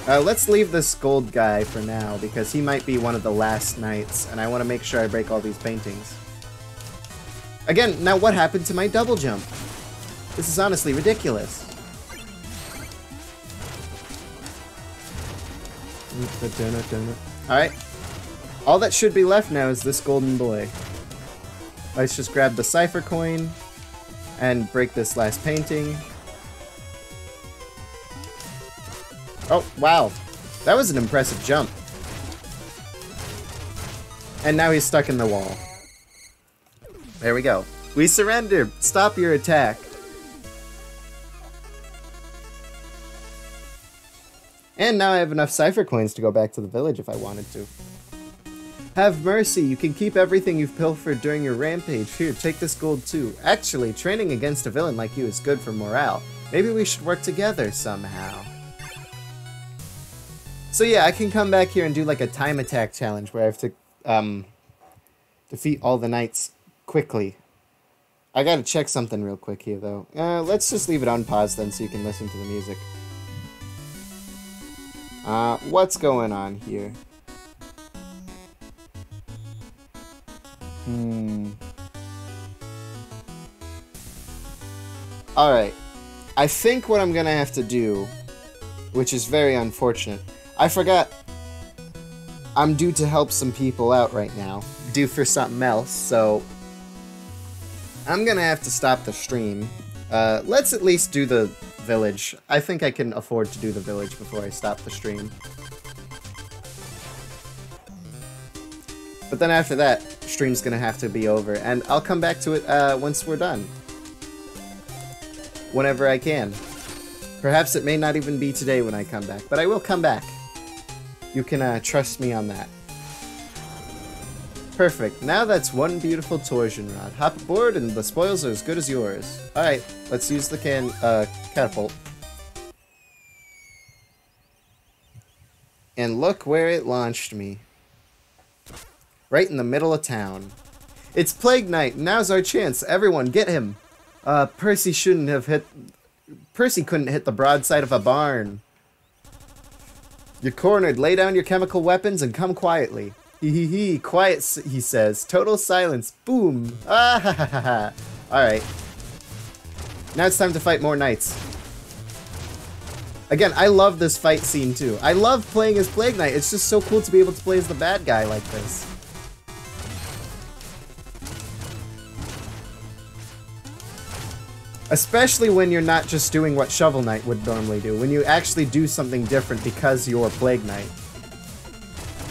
Let's leave this gold guy for now, because he might be one of the last knights, and I want to make sure I break all these paintings. Again, now what happened to my double jump? This is honestly ridiculous. Alright. All that should be left now is this golden boy. Let's just grab the cipher coin and break this last painting. Oh, wow. That was an impressive jump. And now he's stuck in the wall. There we go. We surrender. Stop your attack. And now I have enough cipher coins to go back to the village if I wanted to. Have mercy. You can keep everything you've pilfered during your rampage. Here, take this gold too. Actually, training against a villain like you is good for morale. Maybe we should work together somehow. So yeah, I can come back here and do like a time attack challenge where I have to defeat all the knights quickly. I gotta check something real quick here though. Let's just leave it on pause then so you can listen to the music. What's going on here? Alright. I think what I'm gonna have to do, which is very unfortunate, I forgot I'm due to help some people out right now. Due for something else, so I'm gonna have to stop the stream. Let's at least do the village. I think I can afford to do the village before I stop the stream. But then after that, stream's gonna have to be over, and I'll come back to it once we're done. Whenever I can. Perhaps it may not even be today when I come back, but I will come back. You can trust me on that. Perfect. Now that's one beautiful torsion rod. Hop aboard and the spoils are as good as yours. Alright, let's use the catapult. And look where it launched me. Right in the middle of town. It's Plague Knight. Now's our chance. Everyone, get him. Percy couldn't hit the broadside of a barn. You're cornered. Lay down your chemical weapons and come quietly. Hee. Quiet, he says. Total silence. Boom. Ah ha ha ha ha. Alright. Now it's time to fight more knights. Again, I love this fight scene too. I love playing as Plague Knight. It's just so cool to be able to play as the bad guy like this. Especially when you're not just doing what Shovel Knight would normally do. When you actually do something different because you're Plague Knight.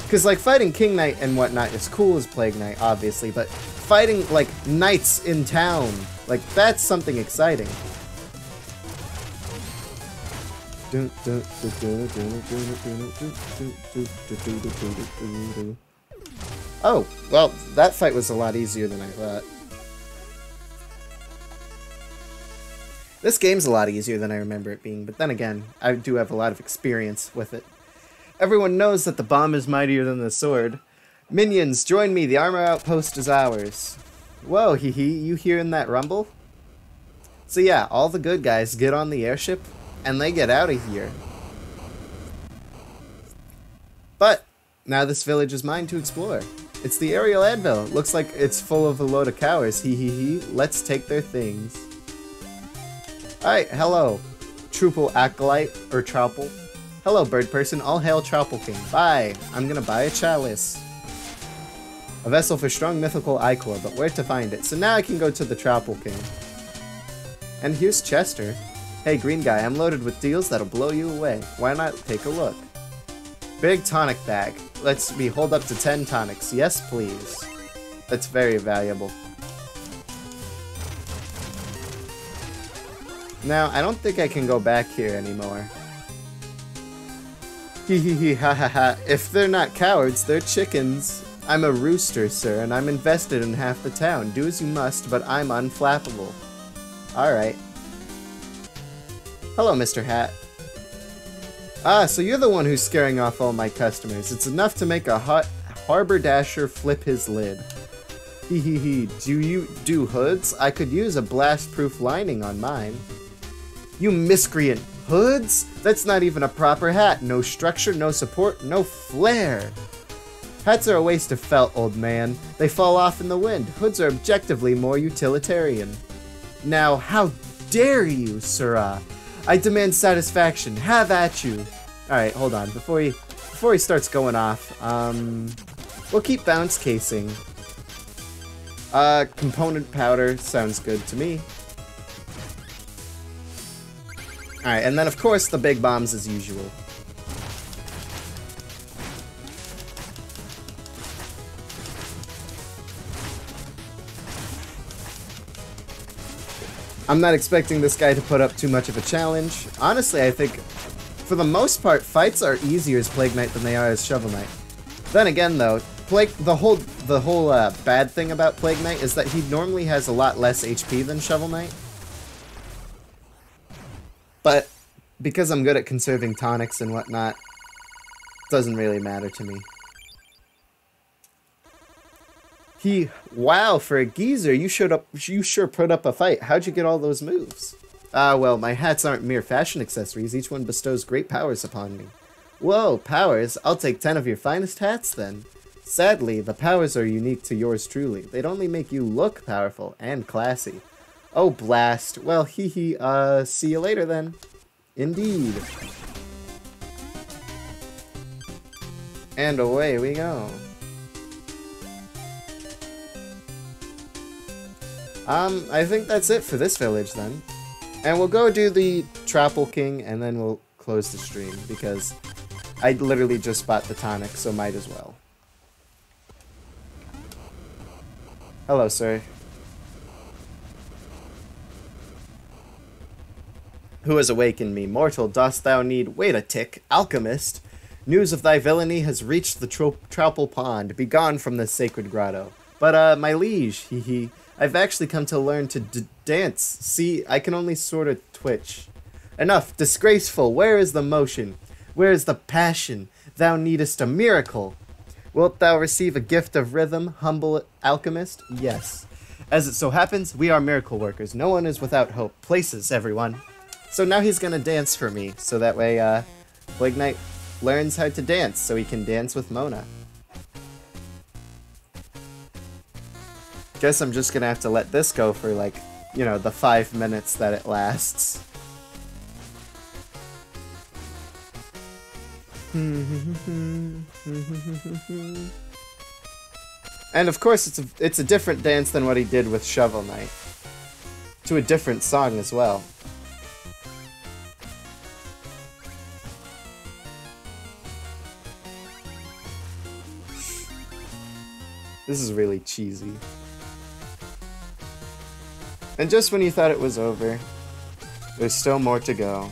Because, like, fighting King Knight and whatnot is cool as Plague Knight, obviously. But fighting, like, knights in town, like, that's something exciting. Oh, well, that fight was a lot easier than I thought. This game's a lot easier than I remember it being, but then again, I do have a lot of experience with it. Everyone knows that the bomb is mightier than the sword. Minions, join me, the armor outpost is ours. Whoa, hee hee, you hearing that rumble? So yeah, all the good guys get on the airship, and they get out of here. But, now this village is mine to explore. It's the aerial anvil. Looks like it's full of a load of cowards. Hee hee hee. Let's take their things. Alright, hello. Trouple Acolyte, or Trouple. Hello, bird person. All hail Trouple King. Bye. I'm gonna buy a chalice. A vessel for strong mythical ichor, but where to find it? So now I can go to the Trouple King. And here's Chester. Hey, green guy, I'm loaded with deals that'll blow you away. Why not take a look? Big tonic bag. Lets me hold up to 10 tonics. Yes, please. That's very valuable. Now, I don't think I can go back here anymore. Hee hee hee ha ha ha. If they're not cowards, they're chickens. I'm a rooster, sir, and I'm invested in half the town. Do as you must, but I'm unflappable. Alright. Hello, Mr. Hat. Ah, so you're the one who's scaring off all my customers. It's enough to make a hot harbor dasher flip his lid. Hee hee hee. Do you do hoods? I could use a blast-proof lining on mine. You miscreant. Hoods? That's not even a proper hat. No structure, no support, no flair. Hats are a waste of felt, old man. They fall off in the wind. Hoods are objectively more utilitarian. Now, how dare you, sirrah? I demand satisfaction. Have at you. Alright, hold on. Before he starts going off, we'll keep bounce casing. Component powder sounds good to me. Alright, and then of course the big bombs as usual. I'm not expecting this guy to put up too much of a challenge. Honestly, I think, for the most part, fights are easier as Plague Knight than they are as Shovel Knight. Then again, though, the whole bad thing about Plague Knight is that he normally has a lot less HP than Shovel Knight. But because I'm good at conserving tonics and whatnot, it doesn't really matter to me. Wow, for a geezer, you sure put up a fight. How'd you get all those moves? Well, my hats aren't mere fashion accessories. Each one bestows great powers upon me. Whoa, powers? I'll take 10 of your finest hats, then. Sadly, the powers are unique to yours truly. They'd only make you look powerful and classy. Oh, blast. Well, see you later, then. Indeed. And away we go. I think that's it for this village, then. And we'll go do the Trouple King, and then we'll close the stream, because I literally just bought the tonic, so might as well. Hello, sir. Who has awakened me? Mortal, dost thou need? Wait a tick, alchemist! News of thy villainy has reached the Trouple Pond. Begone from this sacred grotto. But, my liege, hee hee. I've actually come to learn to dance. See, I can only sort of twitch. Enough, disgraceful. Where is the motion? Where is the passion? Thou needest a miracle. Wilt thou receive a gift of rhythm, humble alchemist? Yes. As it so happens, we are miracle workers. No one is without hope. Places, everyone. So now he's gonna dance for me, so that way, Plague Knight learns how to dance, so he can dance with Mona. Guess I'm just gonna have to let this go for, like, you know, the 5 minutes that it lasts. And of course it's a different dance than what he did with Shovel Knight. To a different song as well. This is really cheesy. And just when you thought it was over, there's still more to go.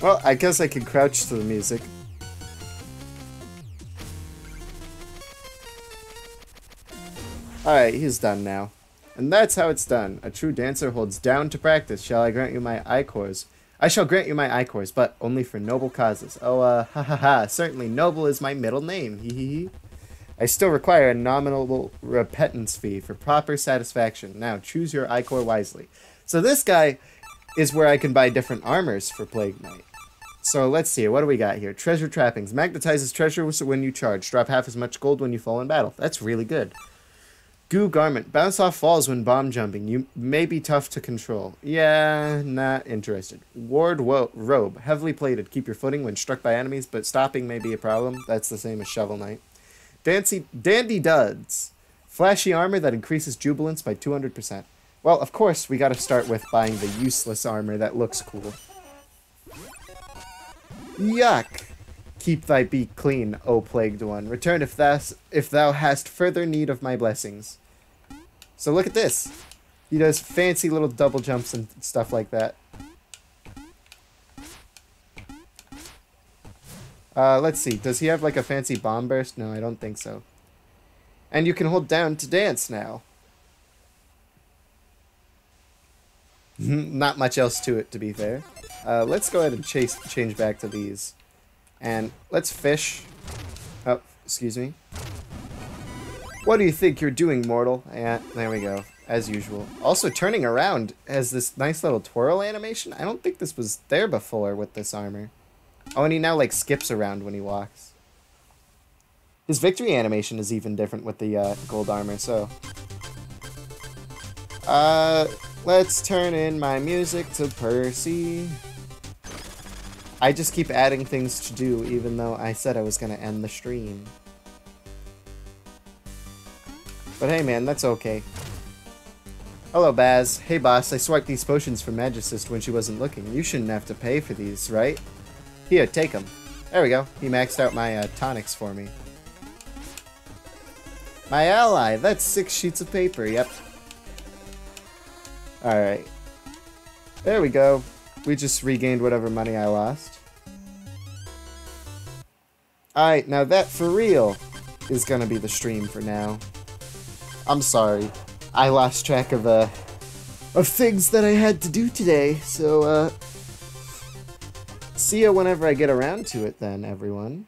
Well, I guess I can crouch to the music. Alright, he's done now. And that's how it's done. A true dancer holds down to practice. Shall I grant you my I-cores? I shall grant you my I-cores, but only for noble causes. Oh, ha ha ha. Certainly noble is my middle name. Hee hee hee. I still require a nominal repentance fee for proper satisfaction. Now, choose your I-core wisely. So this guy is where I can buy different armors for Plague Knight. So let's see, what do we got here? Treasure trappings. Magnetizes treasure when you charge. Drop half as much gold when you fall in battle. That's really good. Goo garment. Bounce off falls when bomb jumping. You may be tough to control. Yeah, not interested. Ward robe. Heavily plated. Keep your footing when struck by enemies, but stopping may be a problem. That's the same as Shovel Knight. Dandy duds. Flashy armor that increases jubilance by 200%. Well, of course, we gotta start with buying the useless armor that looks cool. Yuck! Keep thy beak clean, O plagued one. Return if thou hast further need of my blessings. So look at this. He does fancy little double jumps and stuff like that. Let's see. Does he have like a fancy bomb burst? No, I don't think so. And you can hold down to dance now. Not much else to it, to be fair. Let's go ahead and change back to these. And let's fish. Oh, excuse me. What do you think you're doing, mortal? Yeah, there we go. As usual. Also, turning around has this nice little twirl animation. I don't think this was there before with this armor. Oh, and he now, like, skips around when he walks. His victory animation is even different with the gold armor, so... let's turn in my music to Percy. I just keep adding things to do, even though I said I was going to end the stream. But hey man, that's okay. Hello Baz. Hey boss, I swiped these potions from Magicist when she wasn't looking. You shouldn't have to pay for these, right? Here, take them. There we go. He maxed out my tonics for me. My ally! That's 6 sheets of paper, yep. Alright. There we go. We just regained whatever money I lost. Alright, now that for real is gonna be the stream for now. I'm sorry. I lost track of things that I had to do today, so see ya whenever I get around to it then, everyone.